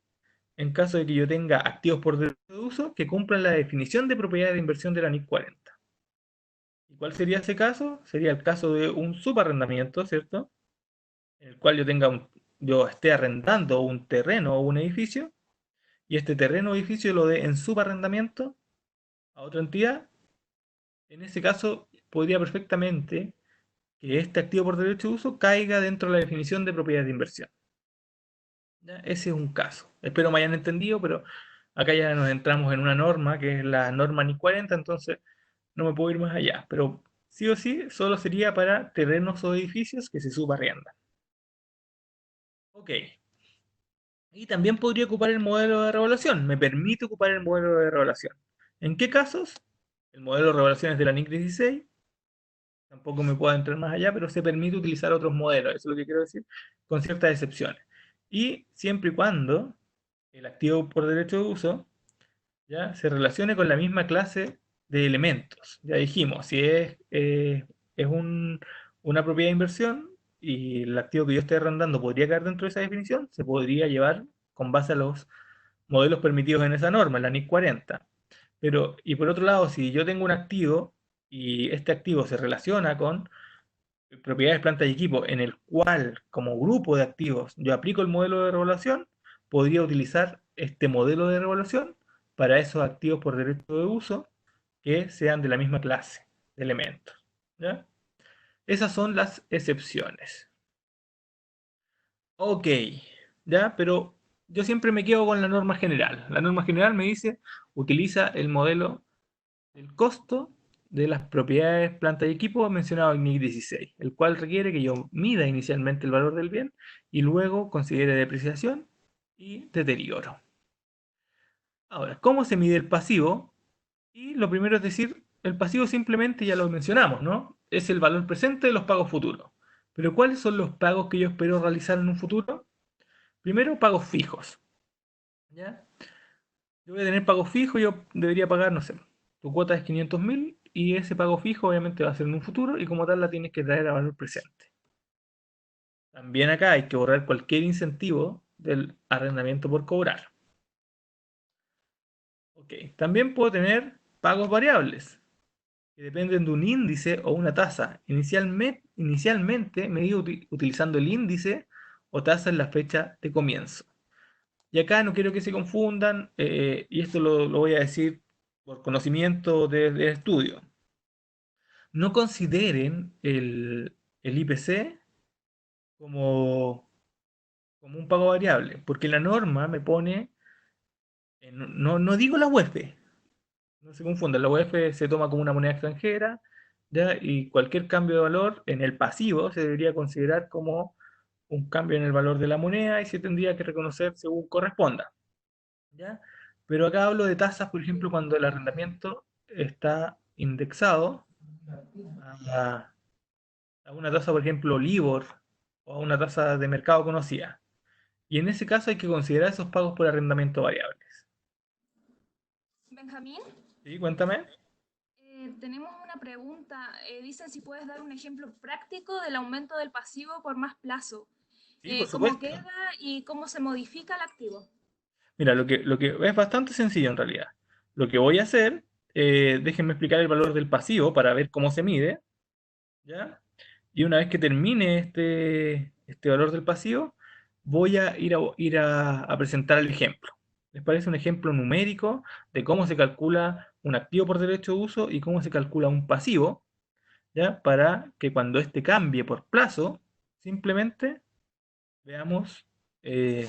Speaker 2: en caso de que yo tenga activos por derecho de uso que cumplan la definición de propiedad de inversión de la NIC 40. ¿Y cuál sería ese caso? Sería el caso de un subarrendamiento, ¿cierto? En el cual yo esté arrendando un terreno o un edificio y este terreno o edificio lo dé en subarrendamiento a otra entidad. En ese caso podría perfectamente que este activo por derecho de uso caiga dentro de la definición de propiedad de inversión. ¿Ya? Ese es un caso. Espero me hayan entendido, pero acá ya nos entramos en una norma, que es la norma NIC 40, entonces no me puedo ir más allá. Pero sí o sí, solo sería para terrenos o edificios que se subarriendan. Ok. Y también podría ocupar el modelo de revaluación. Me permite ocupar el modelo de revaluación. ¿En qué casos? El modelo de revaluación es de la NIC 16. Tampoco me puedo entrar más allá, pero se permite utilizar otros modelos. Eso es lo que quiero decir, con ciertas excepciones. Y siempre y cuando el activo por derecho de uso ya se relacione con la misma clase de elementos. Ya dijimos, si es una propiedad de inversión y el activo que yo estoy arrendando podría caer dentro de esa definición, se podría llevar con base a los modelos permitidos en esa norma, en la NIC 40. Pero, y por otro lado, si yo tengo un activo y este activo se relaciona con propiedades, planta y equipo, en el cual, como grupo de activos, yo aplico el modelo de revaluación, podría utilizar este modelo de revaluación para esos activos por derecho de uso que sean de la misma clase de elementos. ¿Ya? Esas son las excepciones. Ok, ¿ya? Pero yo siempre me quedo con la norma general. La norma general me dice, utiliza el modelo del costo de las propiedades, planta y equipo mencionado en NIC 16, el cual requiere que yo mida inicialmente el valor del bien y luego considere depreciación y deterioro. Ahora, ¿cómo se mide el pasivo? Y lo primero es decir, el pasivo simplemente ya lo mencionamos, ¿no? Es el valor presente de los pagos futuros. Pero ¿cuáles son los pagos que yo espero realizar en un futuro? Primero, pagos fijos. ¿Ya? Yo voy a tener pago fijo, yo debería pagar, no sé, tu cuota es 500.000 y ese pago fijo obviamente va a ser en un futuro y como tal la tienes que traer a valor presente. También acá hay que borrar cualquier incentivo del arrendamiento por cobrar. Ok, también puedo tener pagos variables que dependen de un índice o una tasa. Inicialmente medido utilizando el índice o tasa en la fecha de comienzo. Y acá no quiero que se confundan, y esto lo voy a decir por conocimiento de estudio. No consideren el IPC como, como un pago variable, porque la norma me pone, no digo la UEF, no se confundan, la UEF se toma como una moneda extranjera, ¿ya? Y cualquier cambio de valor en el pasivo se debería considerar como un cambio en el valor de la moneda y se tendría que reconocer según corresponda. ¿Ya? Pero acá hablo de tasas, por ejemplo, cuando el arrendamiento está indexado a, a una tasa, por ejemplo, LIBOR o a una tasa de mercado conocida. Y en ese caso hay que considerar esos pagos por arrendamiento variables.
Speaker 3: Benjamín,
Speaker 2: ¿Sí? Cuéntame.
Speaker 3: tenemos una pregunta. Dicen si puedes dar un ejemplo práctico del aumento del pasivo por más plazo.
Speaker 2: Sí, por
Speaker 3: ¿Cómo
Speaker 2: supuesto.
Speaker 3: queda y cómo se modifica el activo?
Speaker 2: Mira, lo que es bastante sencillo en realidad. Lo que voy a hacer, déjenme explicar el valor del pasivo para ver cómo se mide, ¿ya? Y una vez que termine este valor del pasivo, voy a ir a presentar el ejemplo. ¿Les parece un ejemplo numérico de cómo se calcula un activo por derecho de uso y cómo se calcula un pasivo? ¿Ya? Para que cuando este cambie por plazo, simplemente veamos, eh,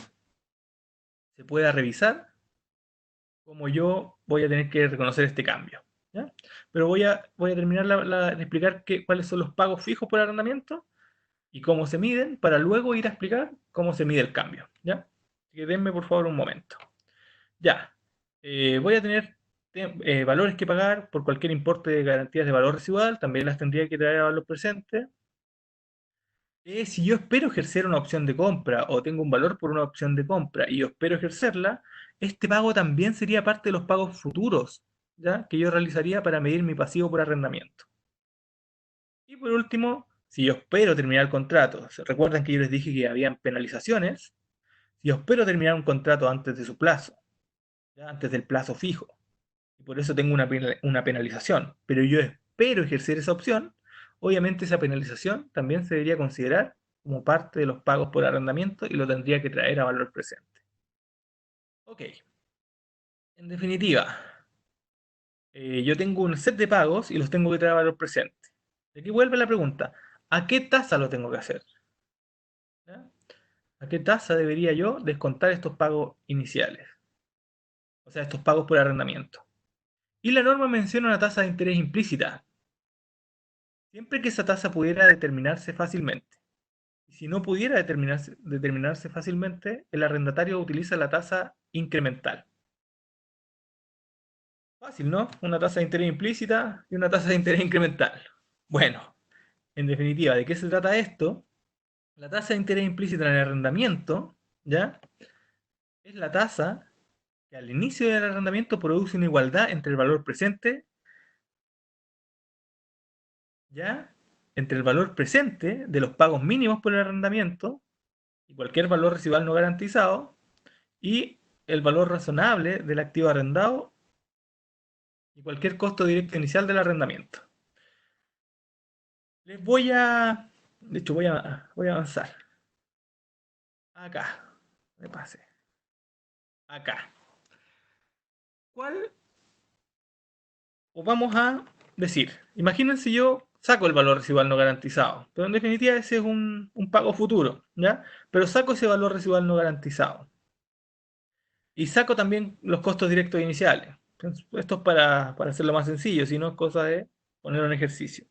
Speaker 2: se pueda revisar cómo yo voy a tener que reconocer este cambio. ¿Ya? Pero voy a terminar de explicar cuáles son los pagos fijos por arrendamiento y cómo se miden para luego ir a explicar cómo se mide el cambio. ¿Ya? Así que denme por favor un momento. Ya. Voy a tener valores que pagar por cualquier importe de garantías de valor residual. También las tendría que traer a valor presente. Si yo espero ejercer una opción de compra o tengo un valor por una opción de compra y yo espero ejercerla, este pago también sería parte de los pagos futuros, ¿ya? Que yo realizaría para medir mi pasivo por arrendamiento. Y por último, si yo espero terminar el contrato, ¿se recuerdan que yo les dije que habían penalizaciones? Si yo espero terminar un contrato antes de su plazo, ¿ya? Antes del plazo fijo, y por eso tengo una penalización, pero yo espero ejercer esa opción, obviamente esa penalización también se debería considerar como parte de los pagos por arrendamiento y lo tendría que traer a valor presente. Ok, en definitiva, yo tengo un set de pagos y los tengo que traer a valor presente. Aquí vuelve la pregunta, ¿a qué tasa lo tengo que hacer? ¿Ya? ¿A qué tasa debería yo descontar estos pagos iniciales? O sea, estos pagos por arrendamiento. Y la norma menciona una tasa de interés implícita, siempre que esa tasa pudiera determinarse fácilmente. Y si no pudiera determinarse fácilmente, el arrendatario utiliza la tasa incremental. Fácil, ¿no? Una tasa de interés implícita y una tasa de interés incremental. Bueno, en definitiva, ¿de qué se trata esto? La tasa de interés implícita en el arrendamiento, ¿ya? Es la tasa que al inicio del arrendamiento produce una igualdad entre el valor presente, ¿ya? Entre el valor presente de los pagos mínimos por el arrendamiento y cualquier valor residual no garantizado y el valor razonable del activo arrendado y cualquier costo directo inicial del arrendamiento. De hecho voy a avanzar. Acá, me pasé. Acá. ¿Cuál? O vamos a decir, imagínense yo saco el valor residual no garantizado, pero en definitiva ese es un pago futuro, ¿ya? Pero saco ese valor residual no garantizado. Y saco también los costos directos iniciales. Entonces, esto es para hacerlo más sencillo, si no es cosa de ponerlo en ejercicio.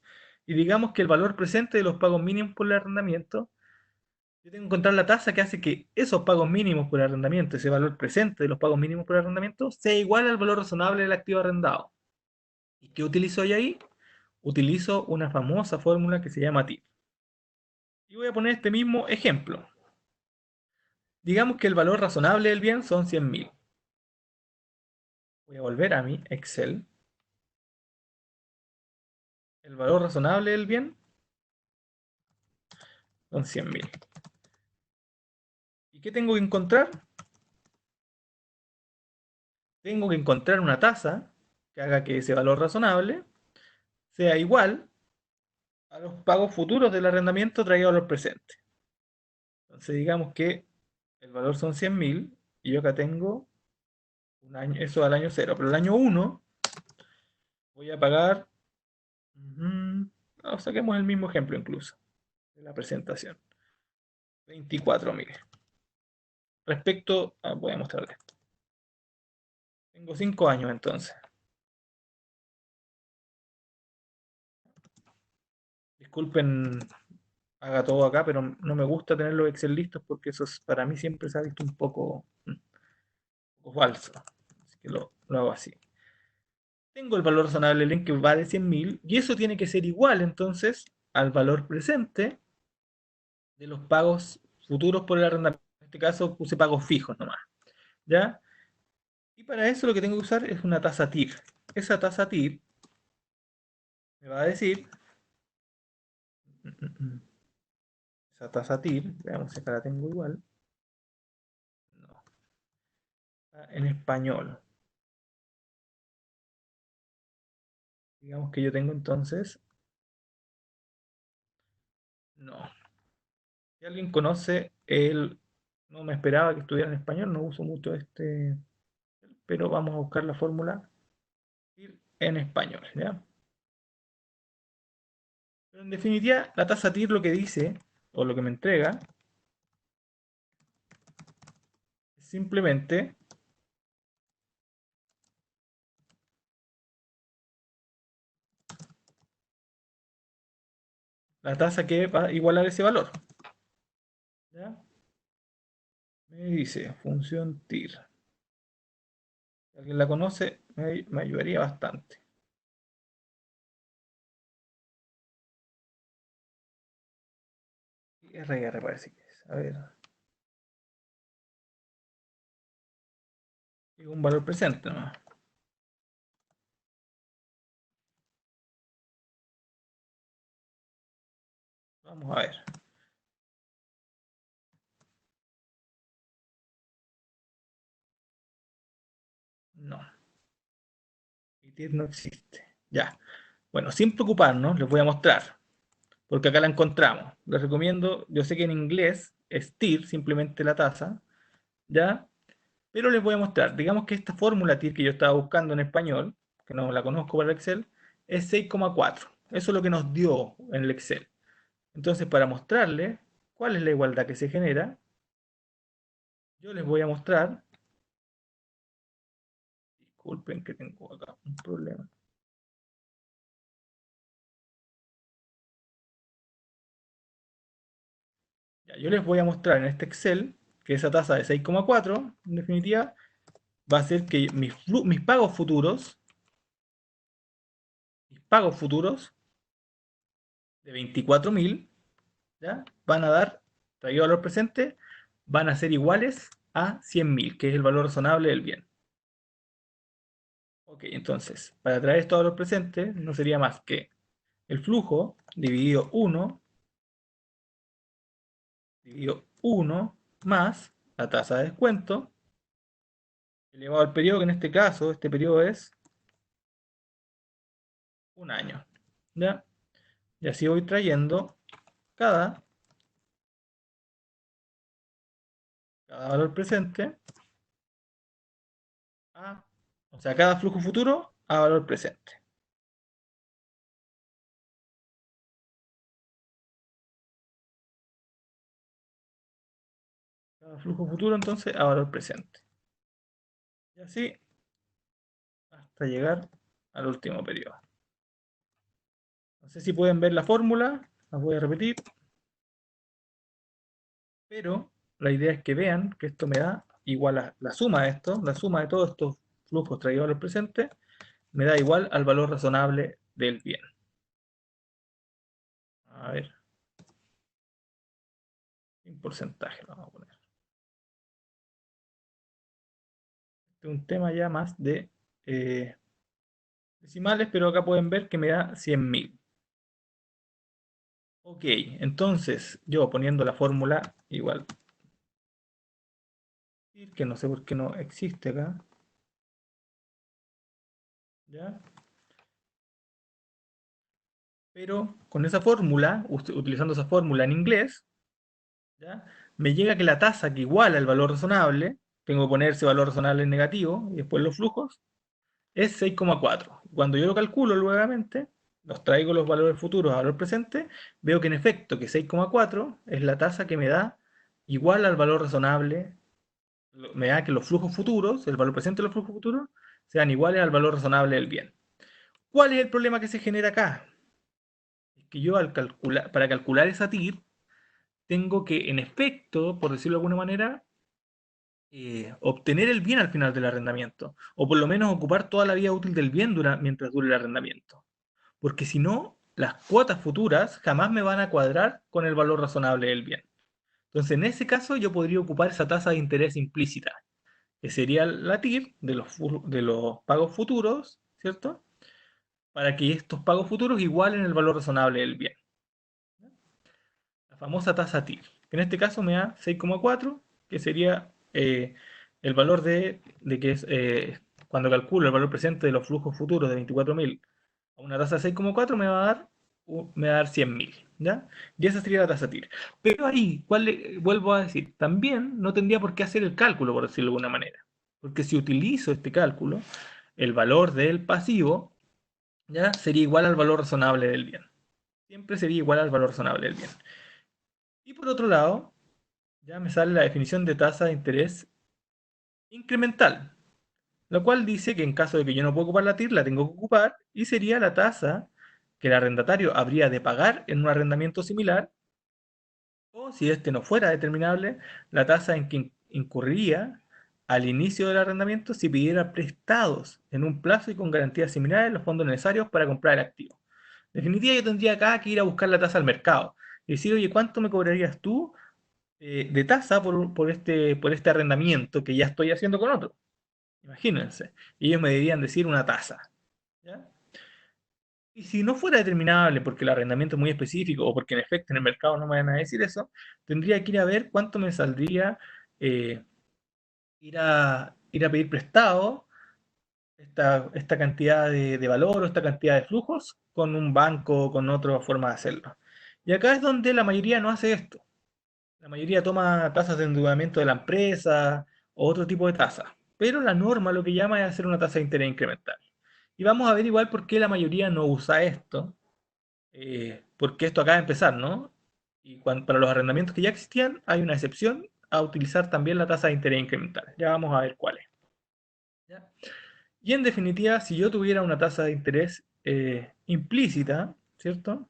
Speaker 2: Y digamos que el valor presente de los pagos mínimos por el arrendamiento, yo tengo que encontrar la tasa que hace que esos pagos mínimos por arrendamiento, ese valor presente de los pagos mínimos por arrendamiento, sea igual al valor razonable del activo arrendado. ¿Y qué utilizo yo ahí? Utilizo una famosa fórmula que se llama TIP. Y voy a poner este mismo ejemplo. Digamos que el valor razonable del bien son 100.000. Voy a volver a mi Excel. El valor razonable del bien son 100.000. ¿Y qué tengo que encontrar? Tengo que encontrar una tasa que haga que ese valor razonable sea igual a los pagos futuros del arrendamiento traído a los presentes. Entonces digamos que el valor son 100.000 y yo acá tengo un año, eso al año 0, pero el año 1 voy a pagar, saquemos el mismo ejemplo incluso de la presentación, 24.000. Respecto a, voy a mostrarles, tengo 5 años entonces. Disculpen, haga todo acá, pero no me gusta tener los Excel listos porque eso para mí siempre se ha visto un poco falso. Así que lo hago así. Tengo el valor razonable del bien que vale 100.000 y eso tiene que ser igual entonces al valor presente de los pagos futuros por el arrendamiento. En este caso puse pagos fijos nomás. ¿Ya? Y para eso lo que tengo que usar es una tasa TIR. Esa tasa TIR me va a decir, esa tasa TIR, veamos si acá la tengo igual. No. En español. Digamos que yo tengo entonces, no. Si alguien conoce el, no me esperaba que estudiara en español, no uso mucho este, pero vamos a buscar la fórmula TIR en español, ¿ya? Pero en definitiva, la tasa TIR lo que dice, o lo que me entrega, es simplemente la tasa que va a igualar ese valor. ¿Ya? Me dice función TIR. Si alguien la conoce, me ayudaría bastante. RR parece que es. A ver. Es un valor presente nomás. Vamos a ver. No. Y TIR no existe. Ya. Bueno, sin preocuparnos, les voy a mostrar. Porque acá la encontramos. Les recomiendo, yo sé que en inglés es TIR, simplemente la tasa. ¿Ya? Pero les voy a mostrar. Digamos que esta fórmula TIR que yo estaba buscando en español, que no la conozco para Excel, es 6,4. Eso es lo que nos dio en el Excel. Entonces, para mostrarles cuál es la igualdad que se genera, yo les voy a mostrar, disculpen que tengo acá un problema. Ya, yo les voy a mostrar en este Excel que esa tasa de 6,4, en definitiva, va a ser que mis pagos futuros de 24.000, ¿ya? Van a dar, traído valor presente, van a ser iguales a 100.000, que es el valor razonable del bien. Ok, entonces, para traer esto a valor presente, no sería más que el flujo dividido 1 más la tasa de descuento elevado al periodo, que en este caso, este periodo es un año. ¿Ya? Y así voy trayendo cada valor presente o sea, cada flujo futuro a valor presente. Cada flujo futuro entonces a valor presente. Y así hasta llegar al último periodo. No sé si pueden ver la fórmula, la voy a repetir. Pero la idea es que vean que esto me da igual a la suma de esto, la suma de todos estos flujos traídos al presente, me da igual al valor razonable del bien. A ver. En porcentaje lo vamos a poner. Este es un tema ya más de decimales, pero acá pueden ver que me da 100.000. Ok, entonces yo poniendo la fórmula igual, que no sé por qué no existe acá. ¿Ya? Pero con esa fórmula, utilizando esa fórmula en inglés, ¿ya? Me llega que la tasa que iguala el valor razonable, tengo que poner ese valor razonable en negativo y después los flujos, es 6,4. Cuando yo lo calculo nuevamente, los traigo los valores futuros a valor presente, veo que en efecto que 6,4 es la tasa que me da igual al valor razonable, me da que los flujos futuros, el valor presente de los flujos futuros, sean iguales al valor razonable del bien. ¿Cuál es el problema que se genera acá? Es que yo para calcular esa TIR, tengo que, en efecto, por decirlo de alguna manera, obtener el bien al final del arrendamiento, o por lo menos ocupar toda la vida útil del bien mientras dure el arrendamiento. Porque si no, las cuotas futuras jamás me van a cuadrar con el valor razonable del bien. Entonces, en ese caso, yo podría ocupar esa tasa de interés implícita, que sería la TIR de los pagos futuros, ¿cierto? Para que estos pagos futuros igualen el valor razonable del bien. La famosa tasa TIR, que en este caso me da 6,4, que sería el valor de que es cuando calculo el valor presente de los flujos futuros de 24.000 a una tasa de 6,4 me va a dar 100.000, ¿ya? Y esa sería la tasa TIR. Pero ahí, vuelvo a decir, también no tendría por qué hacer el cálculo, por decirlo de alguna manera. Porque si utilizo este cálculo, el valor del pasivo, ¿ya? Sería igual al valor razonable del bien. Siempre sería igual al valor razonable del bien. Y por otro lado, ya me sale la definición de tasa de interés incremental, lo cual dice que en caso de que yo no pueda ocupar la TIR, la tengo que ocupar y sería la tasa que el arrendatario habría de pagar en un arrendamiento similar, o si este no fuera determinable, la tasa en que incurriría al inicio del arrendamiento si pidiera prestados en un plazo y con garantías similares los fondos necesarios para comprar el activo. En definitiva, yo tendría acá que ir a buscar la tasa al mercado y decir, oye, ¿cuánto me cobrarías tú de tasa por este arrendamiento que ya estoy haciendo con otro? Imagínense. Y ellos me deberían decir una tasa. ¿Ya? Y si no fuera determinable porque el arrendamiento es muy específico o porque en efecto en el mercado no me van a decir eso, tendría que ir a ver cuánto me saldría eh, ir a pedir prestado esta cantidad de valor o esta cantidad de flujos con un banco o con otra forma de hacerlo. Y acá es donde la mayoría no hace esto. La mayoría toma tasas de endeudamiento de la empresa o otro tipo de tasa. Pero la norma lo que llama es hacer una tasa de interés incremental. Y vamos a ver igual por qué la mayoría no usa esto. porque esto acaba de empezar, ¿no? Y para los arrendamientos que ya existían, hay una excepción a utilizar también la tasa de interés incremental. Ya vamos a ver cuál es. ¿Ya? Y en definitiva, si yo tuviera una tasa de interés implícita, ¿cierto?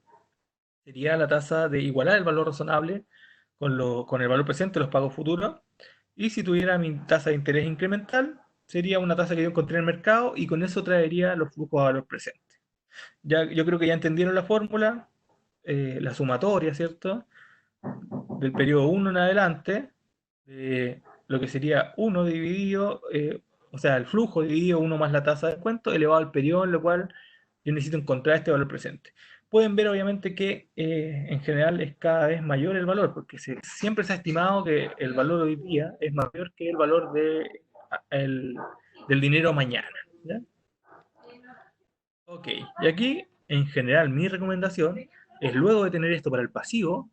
Speaker 2: Sería la tasa de igualar el valor razonable con el valor presente de los pagos futuros. Y si tuviera mi tasa de interés incremental, sería una tasa que yo encontré en el mercado y con eso traería los flujos a valor presente. Ya, yo creo que ya entendieron la fórmula, la sumatoria, ¿cierto? Del periodo 1 en adelante, lo que sería 1 dividido, o sea, el flujo dividido 1 más la tasa de descuento elevado al periodo, en lo cual yo necesito encontrar este valor presente. Pueden ver obviamente que en general es cada vez mayor el valor, porque siempre se ha estimado que el valor hoy día es mayor que el valor del dinero mañana. ¿Ya? Ok, y aquí en general mi recomendación es luego de tener esto para el pasivo,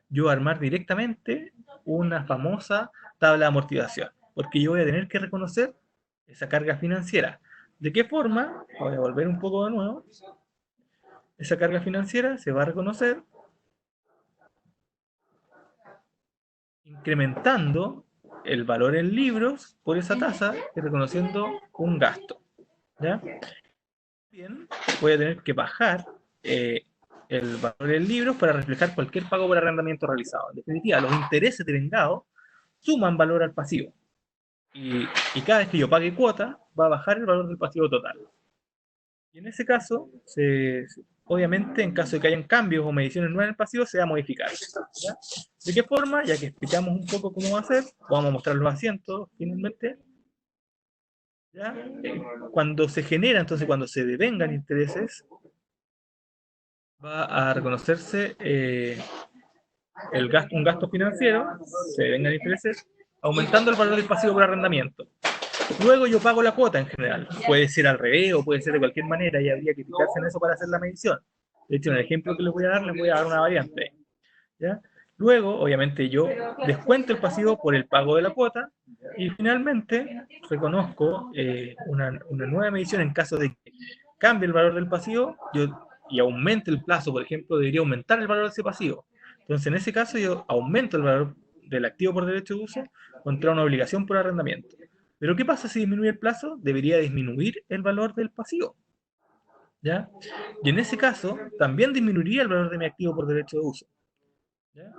Speaker 2: yo armar directamente una famosa tabla de amortización, porque yo voy a tener que reconocer esa carga financiera. ¿De qué forma? Voy a volver un poco de nuevo. Esa carga financiera se va a reconocer incrementando el valor en libros por esa tasa y reconociendo un gasto. ¿Ya? Bien, voy a tener que bajar el valor en libros para reflejar cualquier pago por arrendamiento realizado. En definitiva, los intereses devengados suman valor al pasivo. Y cada vez que yo pague cuota, va a bajar el valor del pasivo total. Y en ese caso, obviamente, en caso de que hayan cambios o mediciones nuevas en el pasivo, se va a modificar. ¿Ya? ¿De qué forma? Ya que explicamos un poco cómo va a ser, vamos a mostrar los asientos finalmente. ¿Ya? Cuando se genera, entonces cuando se devengan intereses, va a reconocerse un gasto financiero, se devengan intereses, aumentando el valor del pasivo por arrendamiento. Luego yo pago la cuota en general. Puede ser al revés o puede ser de cualquier manera y habría que fijarse en eso para hacer la medición. De hecho, en el ejemplo que les voy a dar una variante. ¿Ya? Luego, obviamente, yo descuento el pasivo por el pago de la cuota y finalmente reconozco una nueva medición en caso de que cambie el valor del pasivo y aumente el plazo, por ejemplo, debería aumentar el valor de ese pasivo. Entonces, en ese caso, yo aumento el valor del activo por derecho de uso contra una obligación por arrendamiento. Pero ¿qué pasa si disminuye el plazo? Debería disminuir el valor del pasivo. ¿Ya? Y en ese caso, también disminuiría el valor de mi activo por derecho de uso. ¿Ya?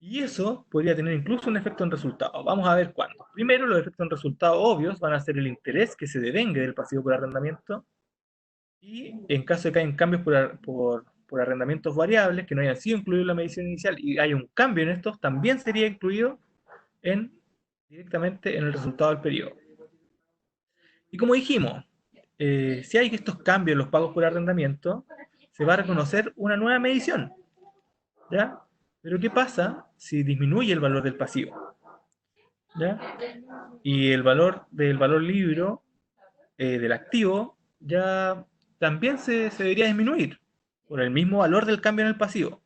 Speaker 2: Y eso podría tener incluso un efecto en resultado. Vamos a ver cuándo. Primero, los efectos en resultado obvios van a ser el interés que se devengue del pasivo por arrendamiento y en caso de que hayan cambios por arrendamientos variables que no hayan sido incluidos en la medición inicial y hay un cambio en estos, también sería incluido directamente en el resultado del periodo. Y como dijimos, si hay estos cambios en los pagos por arrendamiento, se va a reconocer una nueva medición. ¿Ya? Pero ¿qué pasa si disminuye el valor del pasivo? ¿Ya? Y el valor del valor libro del activo ya también se debería disminuir por el mismo valor del cambio en el pasivo.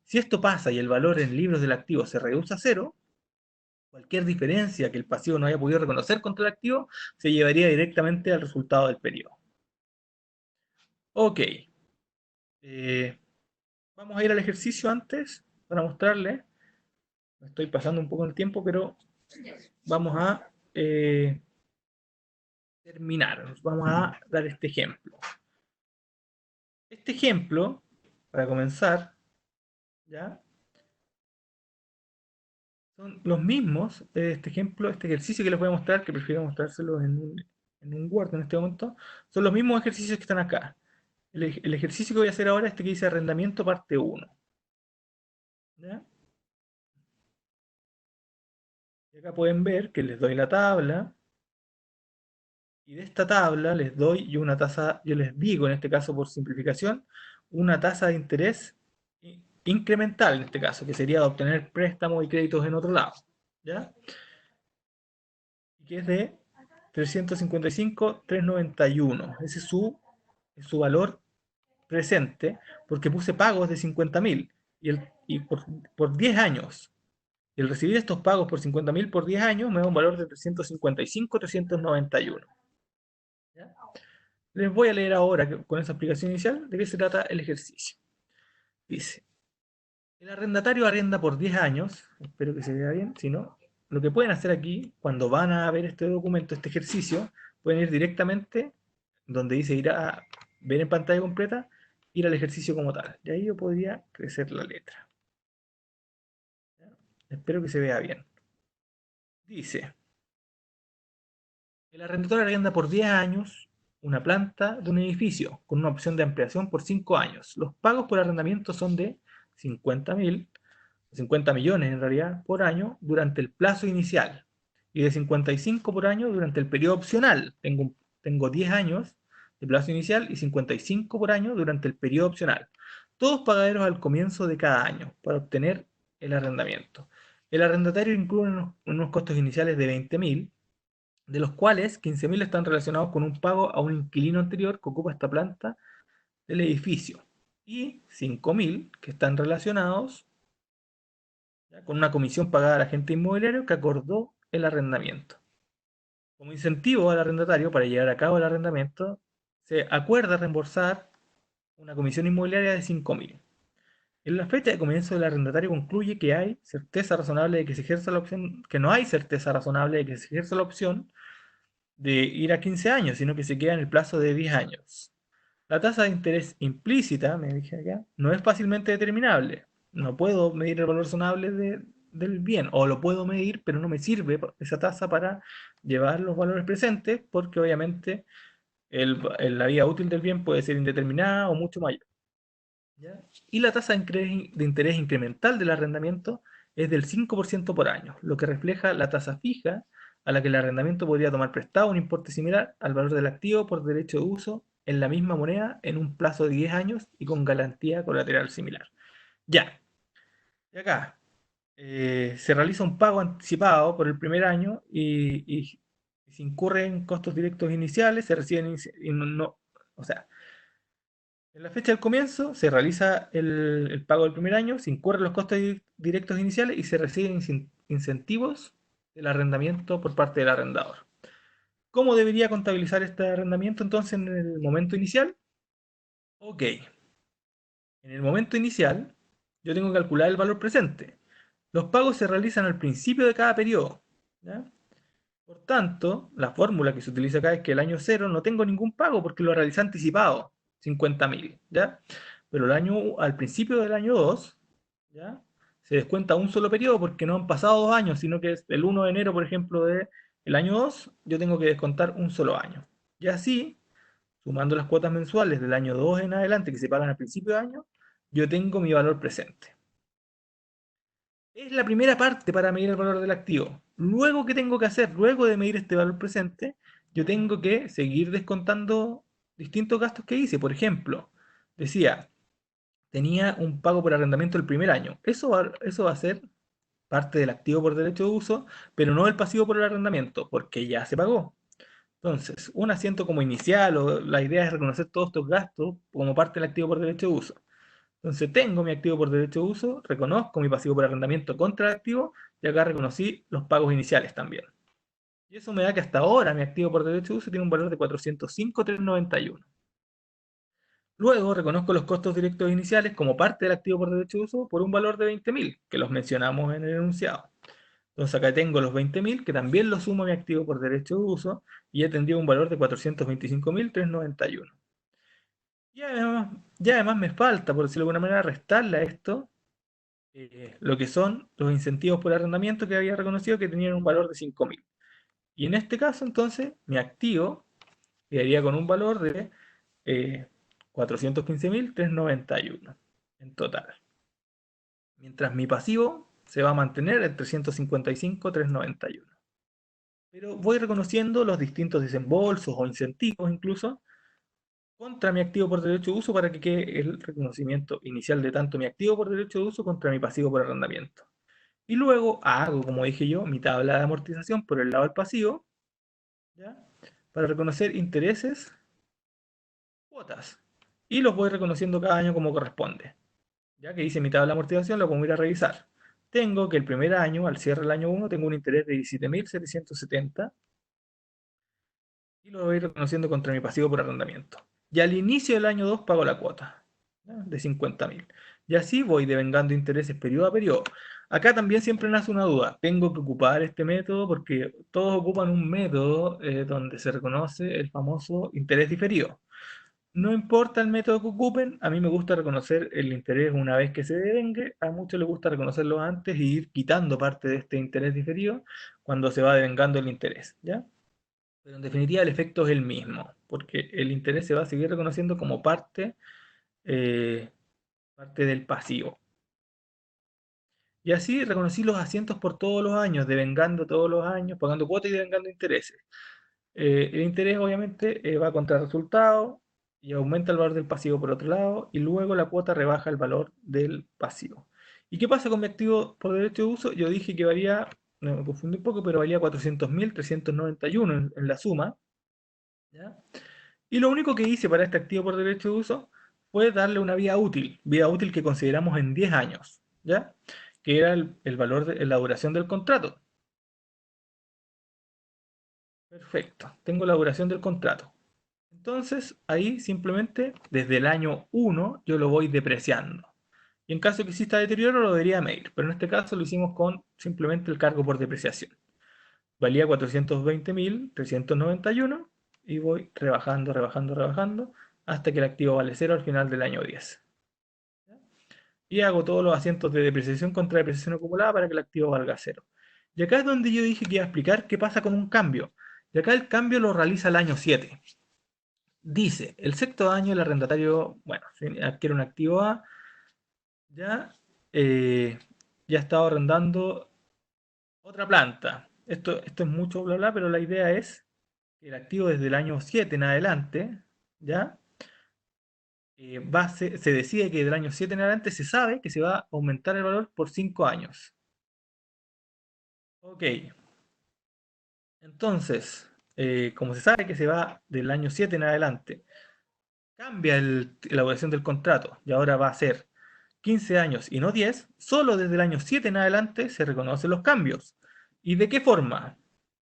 Speaker 2: Si esto pasa y el valor en libros del activo se reduce a cero, cualquier diferencia que el pasivo no haya podido reconocer contra el activo se llevaría directamente al resultado del periodo. Ok. Vamos a ir al ejercicio antes para mostrarle. Me estoy pasando un poco el tiempo, pero vamos a terminar. Vamos a dar este ejemplo. Este ejemplo, para comenzar, ¿ya? Son los mismos, este ejemplo, este ejercicio que les voy a mostrar, que prefiero mostrárselos en un Word en este momento, son los mismos ejercicios que están acá. El ejercicio que voy a hacer ahora es este que dice arrendamiento parte 1. ¿Ya? Y acá pueden ver que les doy la tabla, y de esta tabla les doy yo una tasa, yo les digo en este caso por simplificación, una tasa de interés incremental en este caso, que sería de obtener préstamos y créditos en otro lado. ¿Ya? Y que es de 355.391. Ese es su valor presente, porque puse pagos de 50.000 y por 10 años. Y el recibir estos pagos por 50.000 por 10 años me da un valor de 355.391. ¿Ya? les voy a leer ahora, con esa explicación inicial, de qué se trata el ejercicio. Dice, el arrendatario arrienda por 10 años, espero que se vea bien, si no, lo que pueden hacer aquí, cuando van a ver este documento, este ejercicio, pueden ir directamente donde dice ir a ver en pantalla completa, ir al ejercicio como tal. Y ahí yo podría crecer la letra. ¿Ya? Espero que se vea bien. Dice, el arrendatario arrienda por 10 años una planta de un edificio con una opción de ampliación por 5 años. Los pagos por arrendamiento son de 50 millones en realidad por año durante el plazo inicial y de 55 por año durante el periodo opcional. Tengo 10 años de plazo inicial y 55 por año durante el periodo opcional. Todos pagaderos al comienzo de cada año para obtener el arrendamiento. El arrendatario incluye unos costos iniciales de 20.000, de los cuales 15.000 están relacionados con un pago a un inquilino anterior que ocupa esta planta del edificio y 5.000 que están relacionados, ¿ya?, con una comisión pagada al agente inmobiliario que acordó el arrendamiento. Como incentivo al arrendatario para llevar a cabo el arrendamiento, se acuerda reembolsar una comisión inmobiliaria de 5.000. En la fecha de comienzo del arrendatario concluye que hay certeza razonable de que se ejerza la opción, que no hay certeza razonable de que se ejerza la opción de ir a 15 años, sino que se queda en el plazo de 10 años. La tasa de interés implícita, me dije acá, no es fácilmente determinable. No puedo medir el valor razonable del bien, o lo puedo medir, pero no me sirve esa tasa para llevar los valores presentes, porque obviamente la vida útil del bien puede ser indeterminada o mucho mayor. ¿Ya? Y la tasa de interés incremental del arrendamiento es del 5% por año, lo que refleja la tasa fija a la que el arrendamiento podría tomar prestado un importe similar al valor del activo por derecho de uso en la misma moneda en un plazo de 10 años y con garantía colateral similar. Ya, y acá se realiza un pago anticipado por el primer año y se incurren costos directos iniciales, se reciben, o sea, en la fecha del comienzo se realiza el pago del primer año, se incurren los costos directos iniciales y se reciben incentivos del arrendamiento por parte del arrendador. ¿Cómo debería contabilizar este arrendamiento entonces en el momento inicial? Ok, en el momento inicial yo tengo que calcular el valor presente. Los pagos se realizan al principio de cada periodo, ¿ya? Por tanto, la fórmula que se utiliza acá es que el año 0 no tengo ningún pago porque lo realicé anticipado, 50.000, ¿ya? Pero al principio del año 2, ¿ya?, se descuenta un solo periodo porque no han pasado 2 años, sino que es el 1 de enero, por ejemplo, del año 2, yo tengo que descontar un solo año. Y así, sumando las cuotas mensuales del año 2 en adelante que se pagan al principio de año, yo tengo mi valor presente. Es la primera parte para medir el valor del activo. Luego, ¿qué tengo que hacer? Luego de medir este valor presente, yo tengo que seguir descontando distintos gastos que hice. Por ejemplo, decía, tenía un pago por arrendamiento el primer año. Eso va a ser parte del activo por derecho de uso, pero no el pasivo por el arrendamiento, porque ya se pagó. Entonces, un asiento como inicial, o la idea es reconocer todos estos gastos como parte del activo por derecho de uso. Entonces tengo mi activo por derecho de uso, reconozco mi pasivo por arrendamiento contra el activo y acá reconocí los pagos iniciales también. Y eso me da que hasta ahora mi activo por derecho de uso tiene un valor de 405.391. Luego reconozco los costos directos iniciales como parte del activo por derecho de uso por un valor de 20.000, que los mencionamos en el enunciado. Entonces acá tengo los 20.000, que también los sumo a mi activo por derecho de uso, y ya tendría un valor de 425.391. Y además me falta, por decirlo de alguna manera, restarle a esto lo que son los incentivos por arrendamiento que había reconocido que tenían un valor de 5.000. Y en este caso, entonces, mi activo quedaría con un valor de 415.391 en total. Mientras mi pasivo se va a mantener en 355.391. Pero voy reconociendo los distintos desembolsos o incentivos incluso contra mi activo por derecho de uso para que quede el reconocimiento inicial de tanto mi activo por derecho de uso contra mi pasivo por arrendamiento. Y luego hago, como dije yo, mi tabla de amortización por el lado del pasivo, ¿ya?, para reconocer intereses, cuotas. Y los voy reconociendo cada año como corresponde. Ya que hice mi tabla de amortización, lo puedo ir a revisar. Tengo que el primer año, al cierre del año 1, tengo un interés de 17.770. Y lo voy reconociendo contra mi pasivo por arrendamiento. Y al inicio del año 2 pago la cuota, ¿ya? De 50.000. Y así voy devengando intereses periodo a periodo. Acá también siempre nace una duda. ¿Tengo que ocupar este método? Porque todos ocupan un método donde se reconoce el famoso interés diferido. No importa el método que ocupen, a mí me gusta reconocer el interés una vez que se devengue, a muchos les gusta reconocerlo antes y ir quitando parte de este interés diferido cuando se va devengando el interés, ¿ya? Pero en definitiva el efecto es el mismo, porque el interés se va a seguir reconociendo como eh, parte del pasivo. Y así reconocí los asientos por todos los años, devengando todos los años, pagando cuotas y devengando intereses. El interés obviamente va contra el resultado y aumenta el valor del pasivo por otro lado, y luego la cuota rebaja el valor del pasivo. ¿Y qué pasa con mi activo por derecho de uso? Yo dije que valía, no, me confundí un poco, pero valía 400.391 en la suma, ¿ya? Y lo único que hice para este activo por derecho de uso fue darle una vida útil que consideramos en 10 años, ¿ya? Que era el valor de la duración del contrato. Perfecto, tengo la duración del contrato. Entonces, ahí simplemente desde el año 1 yo lo voy depreciando. Y en caso que exista deterioro lo debería medir, pero en este caso lo hicimos con simplemente el cargo por depreciación. Valía 420.391 y voy rebajando, rebajando, rebajando hasta que el activo vale 0 al final del año 10. Y hago todos los asientos de depreciación contra depreciación acumulada para que el activo valga 0. Y acá es donde yo dije que iba a explicar qué pasa con un cambio. Y acá el cambio lo realiza el año 7. Dice, el sexto año el arrendatario, bueno, adquiere un activo A, ya, ya estaba arrendando otra planta. Esto es mucho bla bla, pero la idea es que el activo desde el año 7 en adelante, ya, se decide que del año 7 en adelante se sabe que se va a aumentar el valor por 5 años. Ok, entonces, como se sabe que se va del año 7 en adelante, cambia la duración del contrato y ahora va a ser 15 años y no 10, solo desde el año 7 en adelante se reconocen los cambios. ¿Y de qué forma?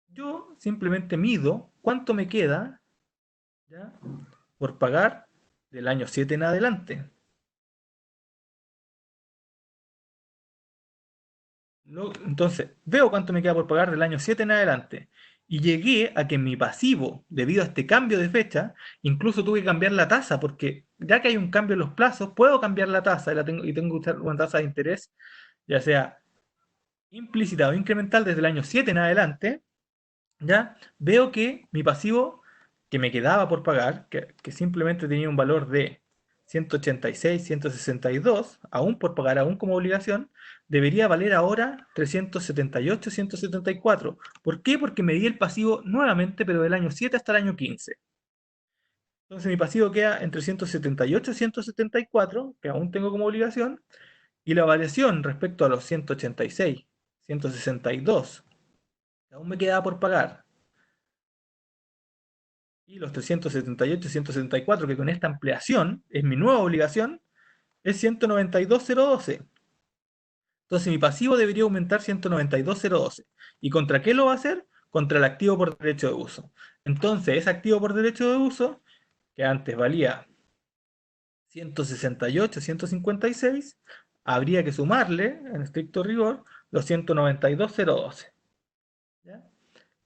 Speaker 2: Yo simplemente mido cuánto me queda, ¿ya?, por pagar del año 7 en adelante. Entonces, veo cuánto me queda por pagar del año 7 en adelante. Y llegué a que mi pasivo, debido a este cambio de fecha, incluso tuve que cambiar la tasa, porque ya que hay un cambio en los plazos, puedo cambiar la tasa y tengo que usar una tasa de interés, ya sea implícita o incremental desde el año 7 en adelante, ya veo que mi pasivo que me quedaba por pagar, que simplemente tenía un valor de 186, 162, aún por pagar, aún como obligación, debería valer ahora 378, 174. ¿Por qué? Porque me di el pasivo nuevamente, pero del año 7 hasta el año 15. Entonces mi pasivo queda entre 178 y 174, que aún tengo como obligación, y la variación respecto a los 186, 162, que aún me quedaba por pagar, y los 378 y 174, que con esta ampliación es mi nueva obligación, es 192.012. Entonces mi pasivo debería aumentar 192.012. ¿Y contra qué lo va a hacer? Contra el activo por derecho de uso. Entonces ese activo por derecho de uso, que antes valía 168, 156, habría que sumarle, en estricto rigor, los 192.012. ¿Ya?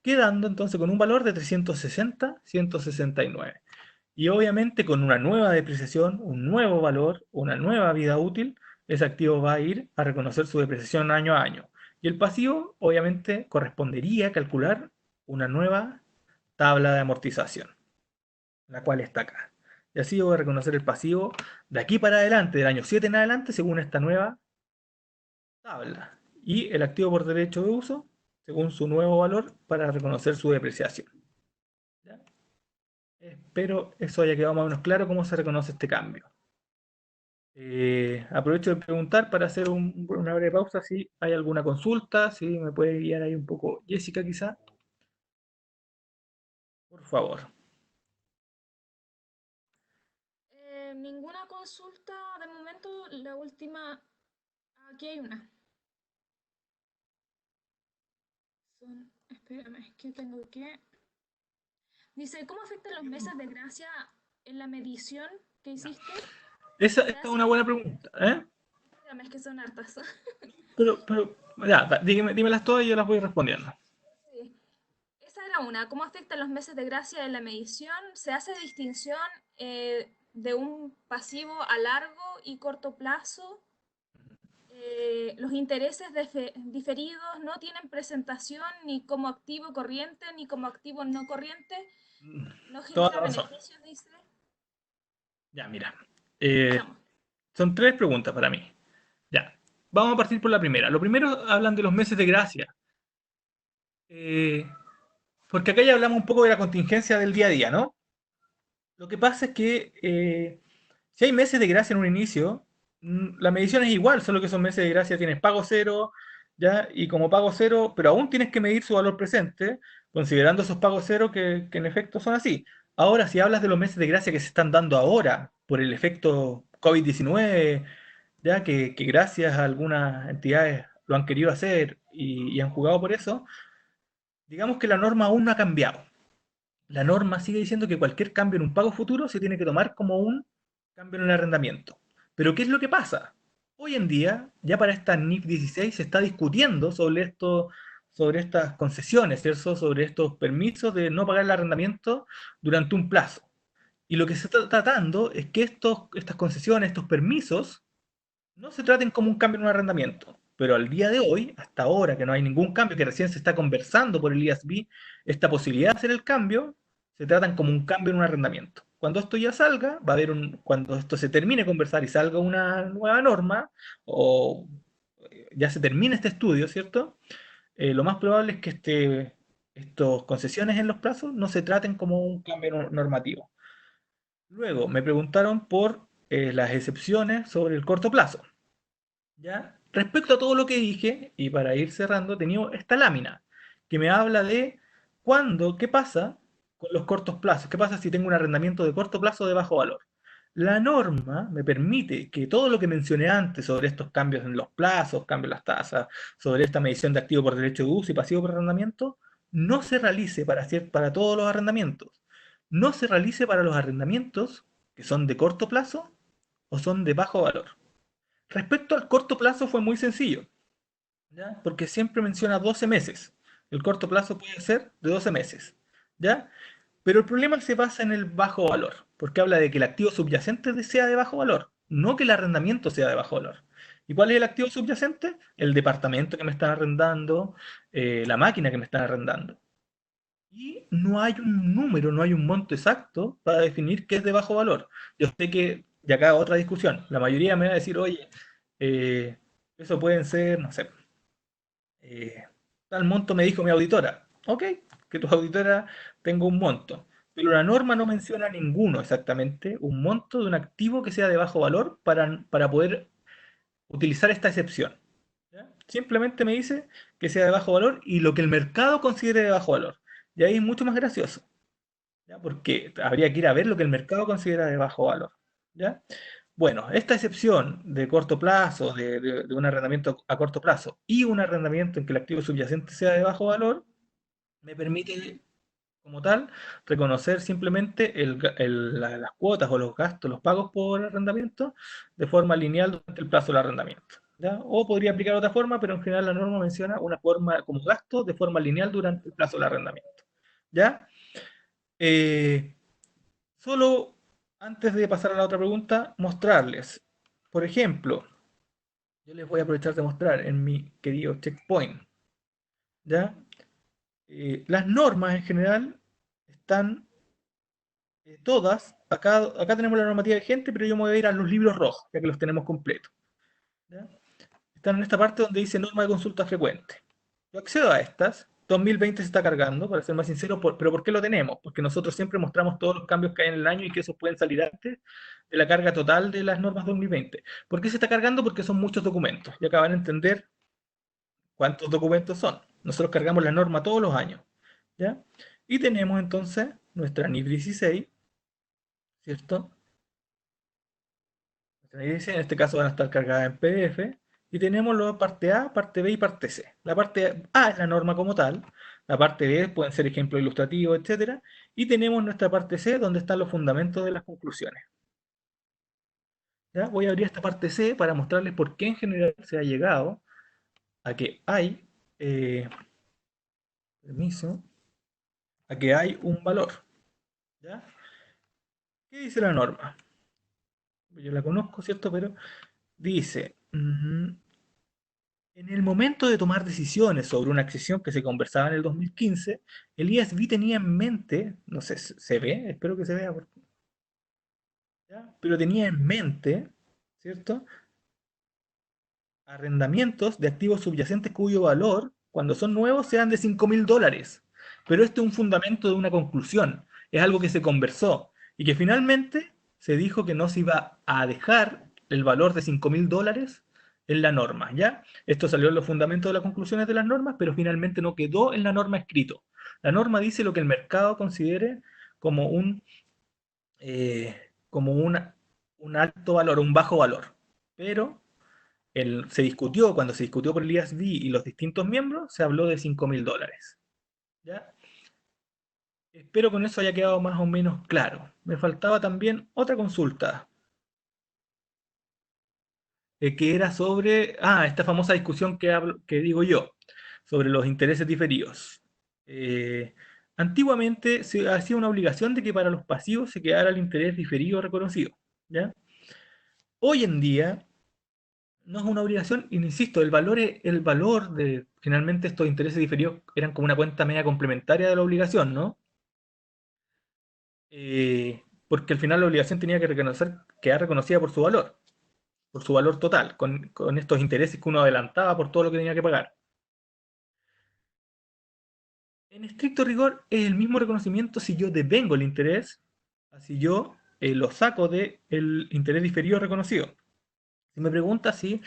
Speaker 2: Quedando entonces con un valor de 360, 169. Y obviamente con una nueva depreciación, un nuevo valor, una nueva vida útil, ese activo va a ir a reconocer su depreciación año a año. Y el pasivo obviamente correspondería a calcular una nueva tabla de amortización, la cual está acá. Y así voy a reconocer el pasivo de aquí para adelante, del año 7 en adelante, según esta nueva tabla. Y el activo por derecho de uso, según su nuevo valor, para reconocer su depreciación. ¿Ya? Espero eso haya quedado más o menos claro cómo se reconoce este cambio. Aprovecho de preguntar para hacer una breve pausa si hay alguna consulta, si me puede guiar ahí un poco Jessica quizá. Por favor.
Speaker 3: Ninguna consulta de momento, la última, aquí hay una. Espérame, es que tengo que... Dice, ¿cómo afectan los meses de gracia en la medición que hiciste?
Speaker 2: Esa
Speaker 3: Se
Speaker 2: es
Speaker 3: hace,
Speaker 2: una buena pregunta, ¿eh?
Speaker 3: espérame, es que son hartas.
Speaker 2: Ya, dímelas todas y yo las voy respondiendo.
Speaker 3: Sí. Esa era una. ¿Cómo afectan los meses de gracia en la medición? Se hace distinción de un pasivo a largo y corto plazo. Los intereses diferidos no tienen presentación ni como activo corriente ni como activo no corriente. No
Speaker 2: Toda la
Speaker 3: genera
Speaker 2: razón.
Speaker 3: beneficios, dice.
Speaker 2: Ya, mira.
Speaker 3: Escuchamos.
Speaker 2: Son tres preguntas para mí. Ya. Vamos a partir por la primera. Lo primero hablan de los meses de gracia. Eh, Porque acá ya hablamos un poco de la contingencia del día a día, ¿no? Lo que pasa es que si hay meses de gracia en un inicio, la medición es igual, solo que esos meses de gracia tienes pago cero, ¿ya? Y como pago cero, pero aún tienes que medir su valor presente, considerando esos pagos cero que en efecto son así. Ahora, si hablas de los meses de gracia que se están dando ahora por el efecto COVID-19, ya que gracias a algunas entidades lo han querido hacer y han jugado por eso, digamos que la norma aún no ha cambiado. La norma sigue diciendo que cualquier cambio en un pago futuro se tiene que tomar como un cambio en el arrendamiento. Pero ¿qué es lo que pasa? Hoy en día, ya para esta NIF 16 se está discutiendo sobre esto, sobre estas concesiones, ¿cierto? Sobre estos permisos de no pagar el arrendamiento durante un plazo. Y lo que se está tratando es que estas concesiones, estos permisos, no se traten como un cambio en un arrendamiento. Pero al día de hoy, hasta ahora que no hay ningún cambio, que recién se está conversando por el IASB, esta posibilidad de hacer el cambio, se tratan como un cambio en un arrendamiento. Cuando esto ya salga, va a haber cuando esto se termine de conversar y salga una nueva norma, o ya se termine este estudio, ¿cierto? Lo más probable es que estos concesiones en los plazos no se traten como un cambio normativo. Luego, me preguntaron por las excepciones sobre el corto plazo. ¿Ya? Respecto a todo lo que dije, y para ir cerrando, tenía esta lámina que me habla de qué pasa con los cortos plazos, qué pasa si tengo un arrendamiento de corto plazo de bajo valor. La norma me permite que todo lo que mencioné antes sobre estos cambios en los plazos, cambios en las tasas, sobre esta medición de activo por derecho de uso y pasivo por arrendamiento, no se realice para todos los arrendamientos. No se realice para los arrendamientos que son de corto plazo o son de bajo valor. Respecto al corto plazo fue muy sencillo, ¿ya? Porque siempre menciona 12 meses. El corto plazo puede ser de 12 meses, ¿ya? Pero el problema se basa en el bajo valor, porque habla de que el activo subyacente sea de bajo valor, no que el arrendamiento sea de bajo valor. ¿Y cuál es el activo subyacente? El departamento que me están arrendando, la máquina que me están arrendando. Y no hay un número, no hay un monto exacto para definir qué es de bajo valor. Yo sé que, y acá otra discusión, la mayoría me va a decir, oye, eh, eso pueden ser, no sé, eh, tal monto me dijo mi auditora. Ok, que tu auditora tenga un monto. Pero la norma no menciona ninguno exactamente, un monto de un activo que sea de bajo valor para poder utilizar esta excepción. ¿Ya? Simplemente me dice que sea de bajo valor y lo que el mercado considere de bajo valor. Y ahí es mucho más gracioso. ¿Ya? Porque habría que ir a ver lo que el mercado considera de bajo valor. ¿Ya? Bueno, esta excepción de corto plazo, de un arrendamiento a corto plazo y un arrendamiento en que el activo subyacente sea de bajo valor, me permite, como tal, reconocer simplemente las cuotas o los gastos, los pagos por arrendamiento de forma lineal durante el plazo del arrendamiento. ¿Ya? O podría aplicar otra forma, pero en general la norma menciona una forma como gasto de forma lineal durante el plazo del arrendamiento. ¿Ya? Eh, Solo antes de pasar a la otra pregunta, mostrarles. Por ejemplo, yo les voy a aprovechar de mostrar en mi querido checkpoint, ¿ya? Las normas en general están todas, acá tenemos la normativa vigente, pero yo me voy a ir a los libros rojos, ya que los tenemos completos, ¿ya? Están en esta parte donde dice norma de consulta frecuente. Yo accedo a estas. 2020 se está cargando, para ser más sincero, pero ¿por qué lo tenemos? Porque nosotros siempre mostramos todos los cambios que hay en el año y que esos pueden salir antes de la carga total de las normas 2020. ¿Por qué se está cargando? Porque son muchos documentos. Y acá van a entender cuántos documentos son. Nosotros cargamos la norma todos los años, ¿ya? Y tenemos entonces nuestra NIF 16, ¿cierto? Nuestra NIF 16, en este caso van a estar cargadas en PDF, y tenemos la parte A, parte B y parte C. La parte A es la norma como tal, la parte B pueden ser ejemplos ilustrativos, etcétera, y tenemos nuestra parte C donde están los fundamentos de las conclusiones. ¿Ya? Voy a abrir esta parte C para mostrarles por qué en general se ha llegado a que hay, permiso, a que hay un valor. ¿Ya? ¿Qué dice la norma? Yo la conozco, ¿cierto? Pero dice, en el momento de tomar decisiones sobre una accesión que se conversaba en el 2015, el ISB tenía en mente, no sé, ¿se ve? Espero que se vea, ¿ya? Pero tenía en mente, ¿cierto? Arrendamientos de activos subyacentes cuyo valor, cuando son nuevos, sean de $5.000. Pero este es un fundamento de una conclusión, es algo que se conversó y que finalmente se dijo que no se iba a dejar el valor de $5.000 en la norma, ¿ya? Esto salió en los fundamentos de las conclusiones de las normas, pero finalmente no quedó en la norma escrito. La norma dice lo que el mercado considere como un alto valor, un bajo valor. Pero cuando se discutió por el ISD y los distintos miembros, se habló de $5.000. ¿Ya? Espero con eso haya quedado más o menos claro. Me faltaba también otra consulta, que era sobre esta famosa discusión que digo yo, sobre los intereses diferidos. Eh, Antiguamente se hacía una obligación de que para los pasivos se quedara el interés diferido reconocido. ¿Ya? Hoy en día no es una obligación, y insisto, el valor de finalmente estos intereses diferidos eran como una cuenta media complementaria de la obligación, ¿no? Porque al final la obligación tenía que quedar reconocida por su valor total, con estos intereses que uno adelantaba por todo lo que tenía que pagar. En estricto rigor, es el mismo reconocimiento si yo devengo el interés, así yo lo saco del interés diferido reconocido. Si me pregunta si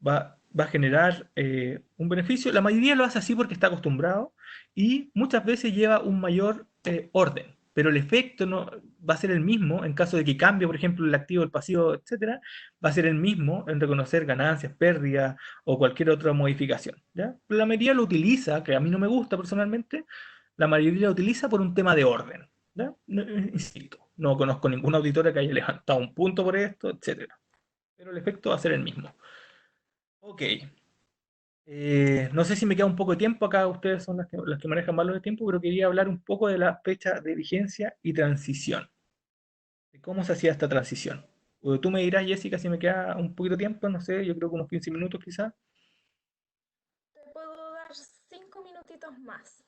Speaker 2: va a generar un beneficio, la mayoría lo hace así porque está acostumbrado y muchas veces lleva un mayor orden, pero el efecto no va a ser el mismo en caso de que cambie, por ejemplo, el activo, el pasivo, etcétera, va a ser el mismo en reconocer ganancias, pérdidas o cualquier otra modificación. ¿Ya? Pero la mayoría lo utiliza, que a mí no me gusta personalmente, la mayoría lo utiliza por un tema de orden. ¿Ya? Insisto, no conozco ninguna auditora que haya levantado un punto por esto, etcétera. Pero el efecto va a ser el mismo. Ok. No sé si me queda un poco de tiempo, acá ustedes son las que manejan más los de tiempo, pero quería hablar un poco de la fecha de vigencia y transición, de cómo se hacía esta transición. O tú me dirás, Jessica, si me queda un poquito de tiempo, no sé, yo creo que unos 15 minutos quizás.
Speaker 3: Te puedo dar 5 minutitos más.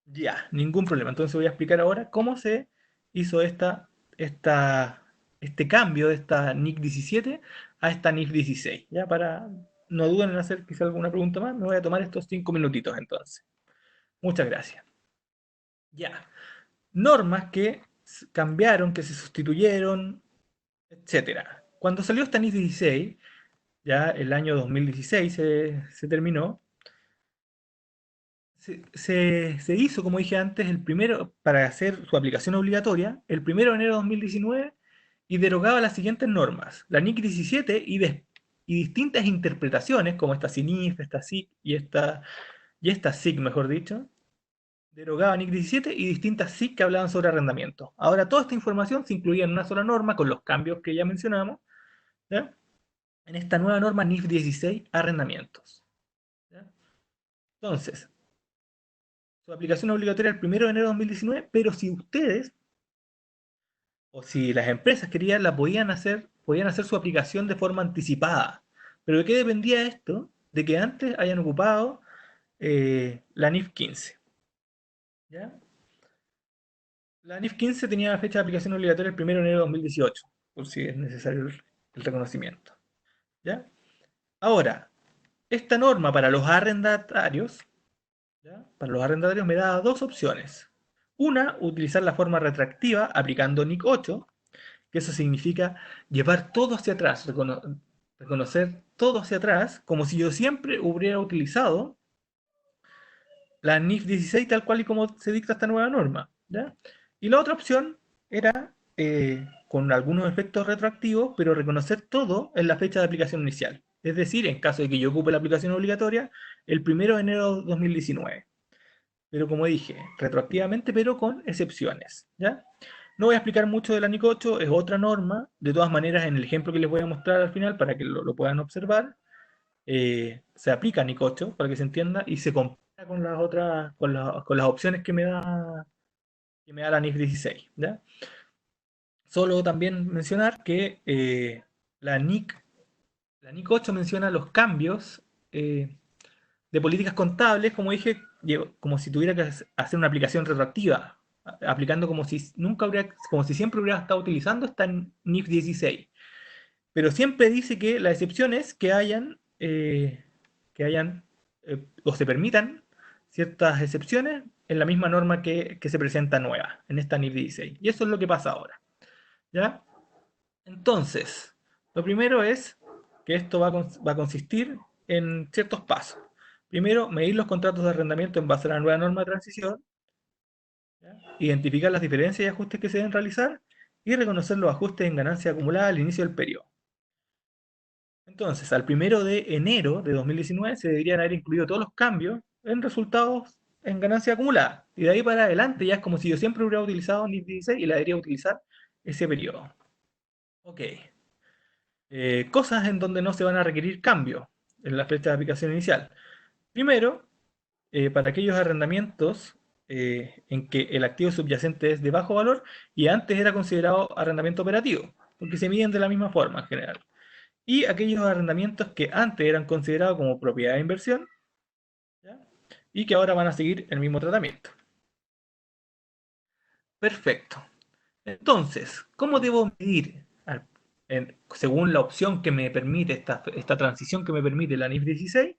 Speaker 2: Ya, ningún problema. Entonces voy a explicar ahora cómo se hizo esta, este cambio de esta NIC 17 a esta NIF 16. Ya, para no duden en hacer quizá alguna pregunta más, me voy a tomar estos 5 minutitos entonces. Muchas gracias. Ya. Normas que cambiaron, que se sustituyeron, etcétera. Cuando salió esta NIS 16, ya el año 2016 se terminó, se hizo, como dije antes, el primero, para hacer su aplicación obligatoria, el 1 de enero de 2019 y derogaba las siguientes normas. La NIC 17 y distintas interpretaciones, como esta CINIF, esta SIC y esta SIC, mejor dicho, derogaba NIC 17 y distintas SIC que hablaban sobre arrendamiento. Ahora toda esta información se incluía en una sola norma con los cambios que ya mencionamos, ¿ya? En esta nueva norma NIF 16, arrendamientos. ¿Ya? Entonces, su aplicación obligatoria el 1 de enero de 2019, pero si ustedes o si las empresas querían, podían hacer su aplicación de forma anticipada. ¿Pero de qué dependía esto? De que antes hayan ocupado la NIF 15. ¿Ya? La NIF 15 tenía fecha de aplicación obligatoria el 1 de enero de 2018, por si es necesario el reconocimiento. ¿Ya? Ahora, esta norma para los arrendatarios, ¿ya? Para los arrendatarios me da dos opciones. Una, utilizar la forma retractiva aplicando NIC 8, que eso significa llevar todo hacia atrás, reconocer todo hacia atrás, como si yo siempre hubiera utilizado la NIF 16 tal cual y como se dicta esta nueva norma. ¿Ya? Y la otra opción era, con algunos efectos retroactivos, pero reconocer todo en la fecha de aplicación inicial. Es decir, en caso de que yo ocupe la aplicación obligatoria, el 1 de enero de 2019. Pero como dije, retroactivamente, pero con excepciones, ¿ya? No voy a explicar mucho de la NIC 8, es otra norma. De todas maneras, en el ejemplo que les voy a mostrar al final, para que lo puedan observar, se aplica NIC 8, para que se entienda, y se compara con las otras, con las opciones que me da la NIF 16, ¿ya? Solo también mencionar que la NIC 8 menciona los cambios de políticas contables, como dije, como si tuviera que hacer una aplicación retroactiva, aplicando como si como si siempre hubiera estado utilizando esta NIF 16. Pero siempre dice que la excepción es o se permitan ciertas excepciones en la misma norma que se presenta nueva, en esta NIF 16. Y eso es lo que pasa ahora, ¿ya? Entonces, lo primero es que esto va a consistir en ciertos pasos. Primero, medir los contratos de arrendamiento en base a la nueva norma de transición, ¿ya? Identificar las diferencias y ajustes que se deben realizar y reconocer los ajustes en ganancia acumulada al inicio del periodo. Entonces, al 1 de enero de 2019 se deberían haber incluido todos los cambios en resultados en ganancia acumulada. Y de ahí para adelante ya es como si yo siempre hubiera utilizado NIF 16 y la debería utilizar ese periodo. Ok. Cosas en donde no se van a requerir cambios en la fecha de aplicación inicial. Primero, para aquellos arrendamientos en que el activo subyacente es de bajo valor y antes era considerado arrendamiento operativo, porque se miden de la misma forma en general. Y aquellos arrendamientos que antes eran considerados como propiedad de inversión, ¿ya? Y que ahora van a seguir el mismo tratamiento. Perfecto. Entonces, ¿cómo debo medir? Según la opción que me permite, esta transición que me permite la NIF 16,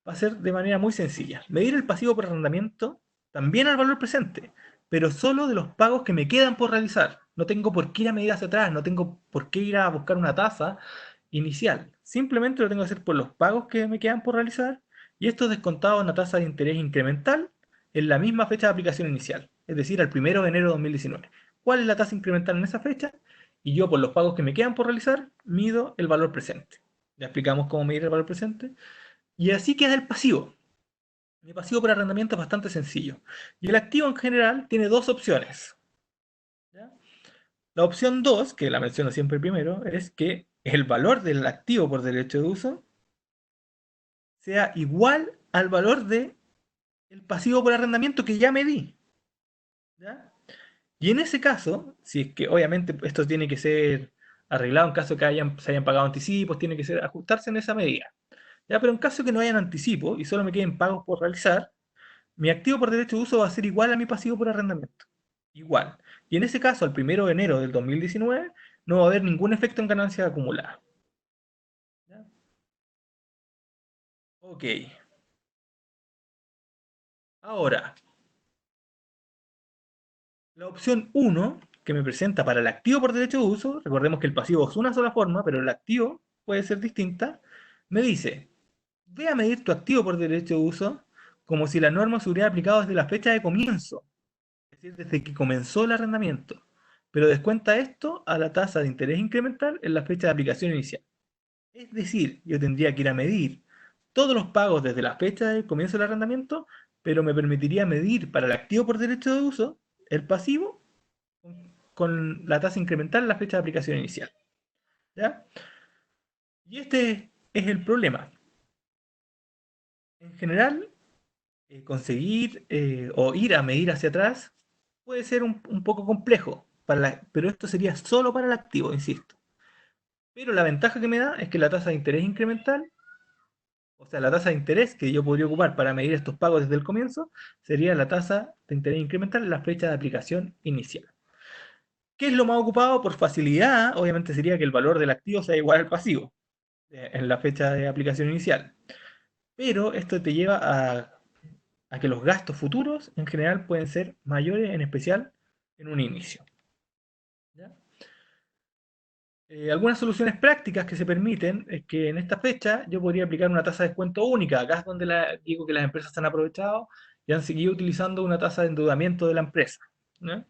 Speaker 2: va a ser de manera muy sencilla. Medir el pasivo por arrendamiento también al valor presente, pero solo de los pagos que me quedan por realizar. No tengo por qué ir a medir hacia atrás, no tengo por qué ir a buscar una tasa inicial. Simplemente lo tengo que hacer por los pagos que me quedan por realizar y esto es descontado en una tasa de interés incremental en la misma fecha de aplicación inicial, es decir, al 1 de enero de 2019. ¿Cuál es la tasa incremental en esa fecha? Y yo por los pagos que me quedan por realizar mido el valor presente. Ya explicamos cómo medir el valor presente. Y así queda el pasivo. Mi pasivo por arrendamiento es bastante sencillo. Y el activo en general tiene dos opciones, ¿ya? La opción 2, que la menciono siempre primero, es que el valor del activo por derecho de uso sea igual al valor del pasivo por arrendamiento que ya medí, ¿ya? Y en ese caso, si es que obviamente esto tiene que ser arreglado en caso que se hayan pagado anticipos, tiene que ser ajustarse en esa medida. ¿Ya? Pero en caso que no hayan anticipos y solo me queden pagos por realizar, mi activo por derecho de uso va a ser igual a mi pasivo por arrendamiento. Igual. Y en ese caso, al 1 de enero del 2019, no va a haber ningún efecto en ganancia acumulada. ¿Ya? Ok. Ahora, la opción 1, que me presenta para el activo por derecho de uso, recordemos que el pasivo es una sola forma, pero el activo puede ser distinta, me dice, ve a medir tu activo por derecho de uso como si la norma se hubiera aplicado desde la fecha de comienzo, es decir, desde que comenzó el arrendamiento, pero descuenta esto a la tasa de interés incremental en la fecha de aplicación inicial. Es decir, yo tendría que ir a medir todos los pagos desde la fecha de comienzo del arrendamiento, pero me permitiría medir para el activo por derecho de uso el pasivo con la tasa incremental en la fecha de aplicación inicial, ¿ya? Y este es el problema. En general, conseguir o ir a medir hacia atrás puede ser un poco complejo, pero esto sería solo para el activo, insisto. Pero la ventaja que me da es que la tasa de interés incremental, o sea, la tasa de interés que yo podría ocupar para medir estos pagos desde el comienzo, sería la tasa de interés incremental en la fecha de aplicación inicial. ¿Qué es lo más ocupado? Por facilidad, obviamente sería que el valor del activo sea igual al pasivo en la fecha de aplicación inicial. Pero esto te lleva a que los gastos futuros en general pueden ser mayores, en especial en un inicio. ¿Ya? Algunas soluciones prácticas que se permiten es que en esta fecha yo podría aplicar una tasa de descuento única. Acá es donde digo que las empresas se han aprovechado y han seguido utilizando una tasa de endeudamiento de la empresa, ¿no?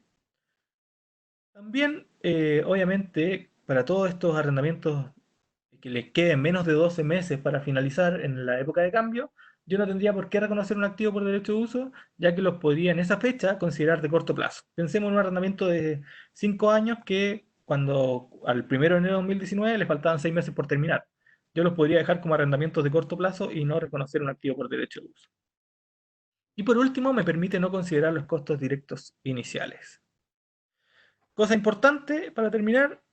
Speaker 2: También, obviamente, para todos estos arrendamientos que les queden menos de 12 meses para finalizar en la época de cambio, yo no tendría por qué reconocer un activo por derecho de uso, ya que los podría en esa fecha considerar de corto plazo. Pensemos en un arrendamiento de 5 años que cuando al 1 de enero de 2019 les faltaban 6 meses por terminar. Yo los podría dejar como arrendamientos de corto plazo y no reconocer un activo por derecho de uso. Y por último, me permite no considerar los costos directos iniciales. Cosa importante para terminar,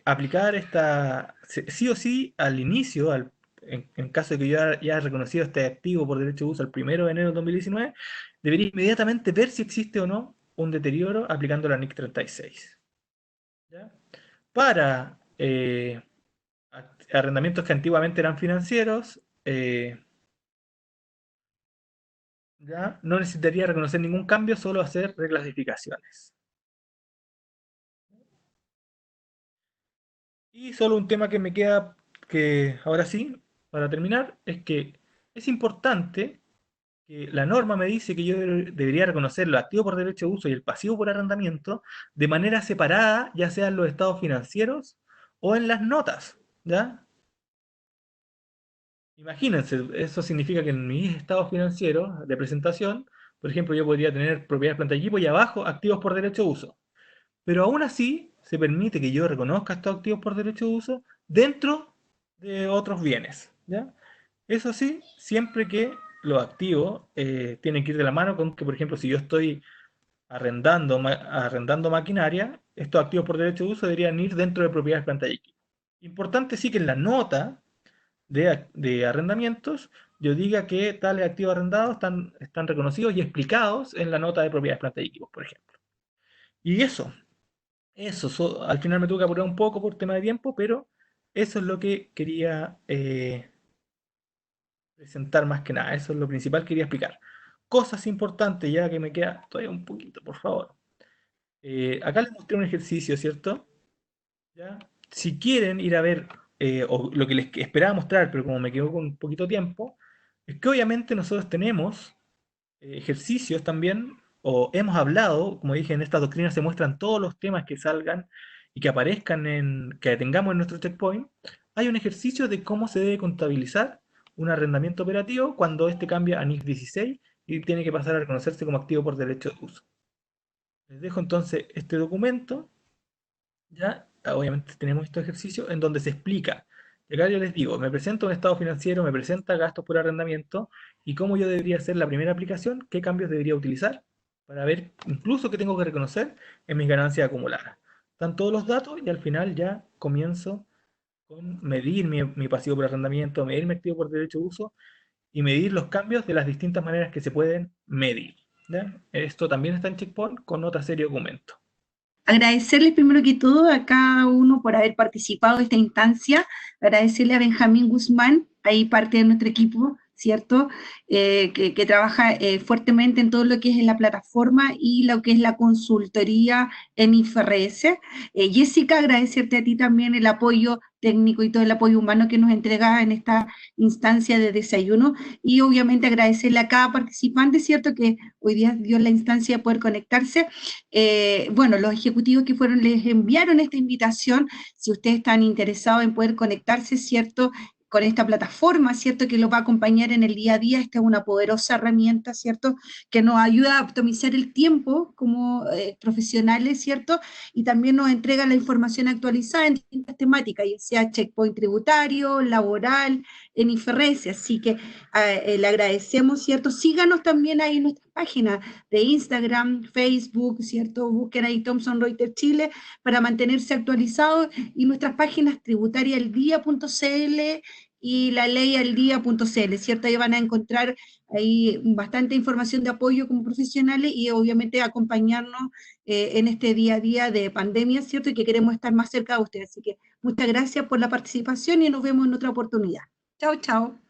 Speaker 2: aplicar esta, sí o sí, al inicio, en caso de que yo ya haya reconocido este activo por derecho de uso el 1 de enero de 2019, debería inmediatamente ver si existe o no un deterioro aplicando la NIC 36. ¿Ya? Para arrendamientos que antiguamente eran financieros, ¿ya? No necesitaría reconocer ningún cambio, solo hacer reclasificaciones. Y solo un tema que me queda, que ahora sí, para terminar, es que es importante que la norma me dice que yo debería reconocer lo activo por derecho de uso y el pasivo por arrendamiento de manera separada, ya sea en los estados financieros o en las notas, ¿ya? Imagínense, eso significa que en mis estados financieros de presentación, por ejemplo, yo podría tener propiedades, planta y equipo y abajo activos por derecho de uso. Pero aún así se permite que yo reconozca estos activos por derecho de uso dentro de otros bienes, ¿ya? Eso sí, siempre que los activos tienen que ir de la mano con que, por ejemplo, si yo estoy arrendando maquinaria, estos activos por derecho de uso deberían ir dentro de propiedades, planta y equipo. Importante sí que en la nota de arrendamientos yo diga que tales activos arrendados están reconocidos y explicados en la nota de propiedades, planta y equipos, por ejemplo. Y eso, al final me tuve que apurar un poco por tema de tiempo, pero eso es lo que quería presentar más que nada. Eso es lo principal que quería explicar. Cosas importantes, ya que me queda todavía un poquito, por favor. Acá les mostré un ejercicio, ¿cierto? ¿Ya? Si quieren ir a ver, o lo que les esperaba mostrar, pero como me quedó con un poquito tiempo, es que obviamente nosotros tenemos ejercicios también, o hemos hablado, como dije, en esta doctrina se muestran todos los temas que salgan y que aparezcan que tengamos en nuestro checkpoint. Hay un ejercicio de cómo se debe contabilizar un arrendamiento operativo cuando este cambia a NIC 16 y tiene que pasar a reconocerse como activo por derecho de uso. Les dejo entonces este documento. Ya, obviamente tenemos estos ejercicios en donde se explica. Y acá yo les digo, me presenta un estado financiero, me presenta gastos por arrendamiento y cómo yo debería hacer la primera aplicación, qué cambios debería utilizar para ver incluso qué tengo que reconocer en mis ganancias acumuladas. Están todos los datos y al final ya comienzo con medir mi pasivo por arrendamiento, medir mi activo por derecho de uso y medir los cambios de las distintas maneras que se pueden medir. ¿Ya? Esto también está en Checkpoint con otra serie de documentos.
Speaker 1: Agradecerles primero que todo a cada uno por haber participado de esta instancia, agradecerle a Benjamín Guzmán, ahí parte de nuestro equipo, ¿cierto? Que trabaja fuertemente en todo lo que es en la plataforma y lo que es la consultoría en IFRS. Jessica, agradecerte a ti también el apoyo técnico y todo el apoyo humano que nos entregas en esta instancia de desayuno y obviamente agradecerle a cada participante, ¿cierto? Que hoy día dio la instancia de poder conectarse. Bueno, los ejecutivos que fueron les enviaron esta invitación, si ustedes están interesados en poder conectarse, ¿cierto?, con esta plataforma, ¿cierto?, que los va a acompañar en el día a día. Esta es una poderosa herramienta, ¿cierto?, que nos ayuda a optimizar el tiempo como profesionales, ¿cierto?, y también nos entrega la información actualizada en distintas temáticas, ya sea checkpoint tributario, laboral, en IFRS, así que le agradecemos, ¿cierto? Síganos también ahí en nuestra página de Instagram, Facebook, ¿cierto? Busquen ahí Thomson Reuters Chile para mantenerse actualizados y nuestras páginas tributariaaldia.cl y la leyaldía.cl, ¿cierto? Ahí van a encontrar ahí bastante información de apoyo como profesionales y obviamente acompañarnos en este día a día de pandemia, ¿cierto? Y que queremos estar más cerca de ustedes. Así que muchas gracias por la participación y nos vemos en otra oportunidad. Chao, chao.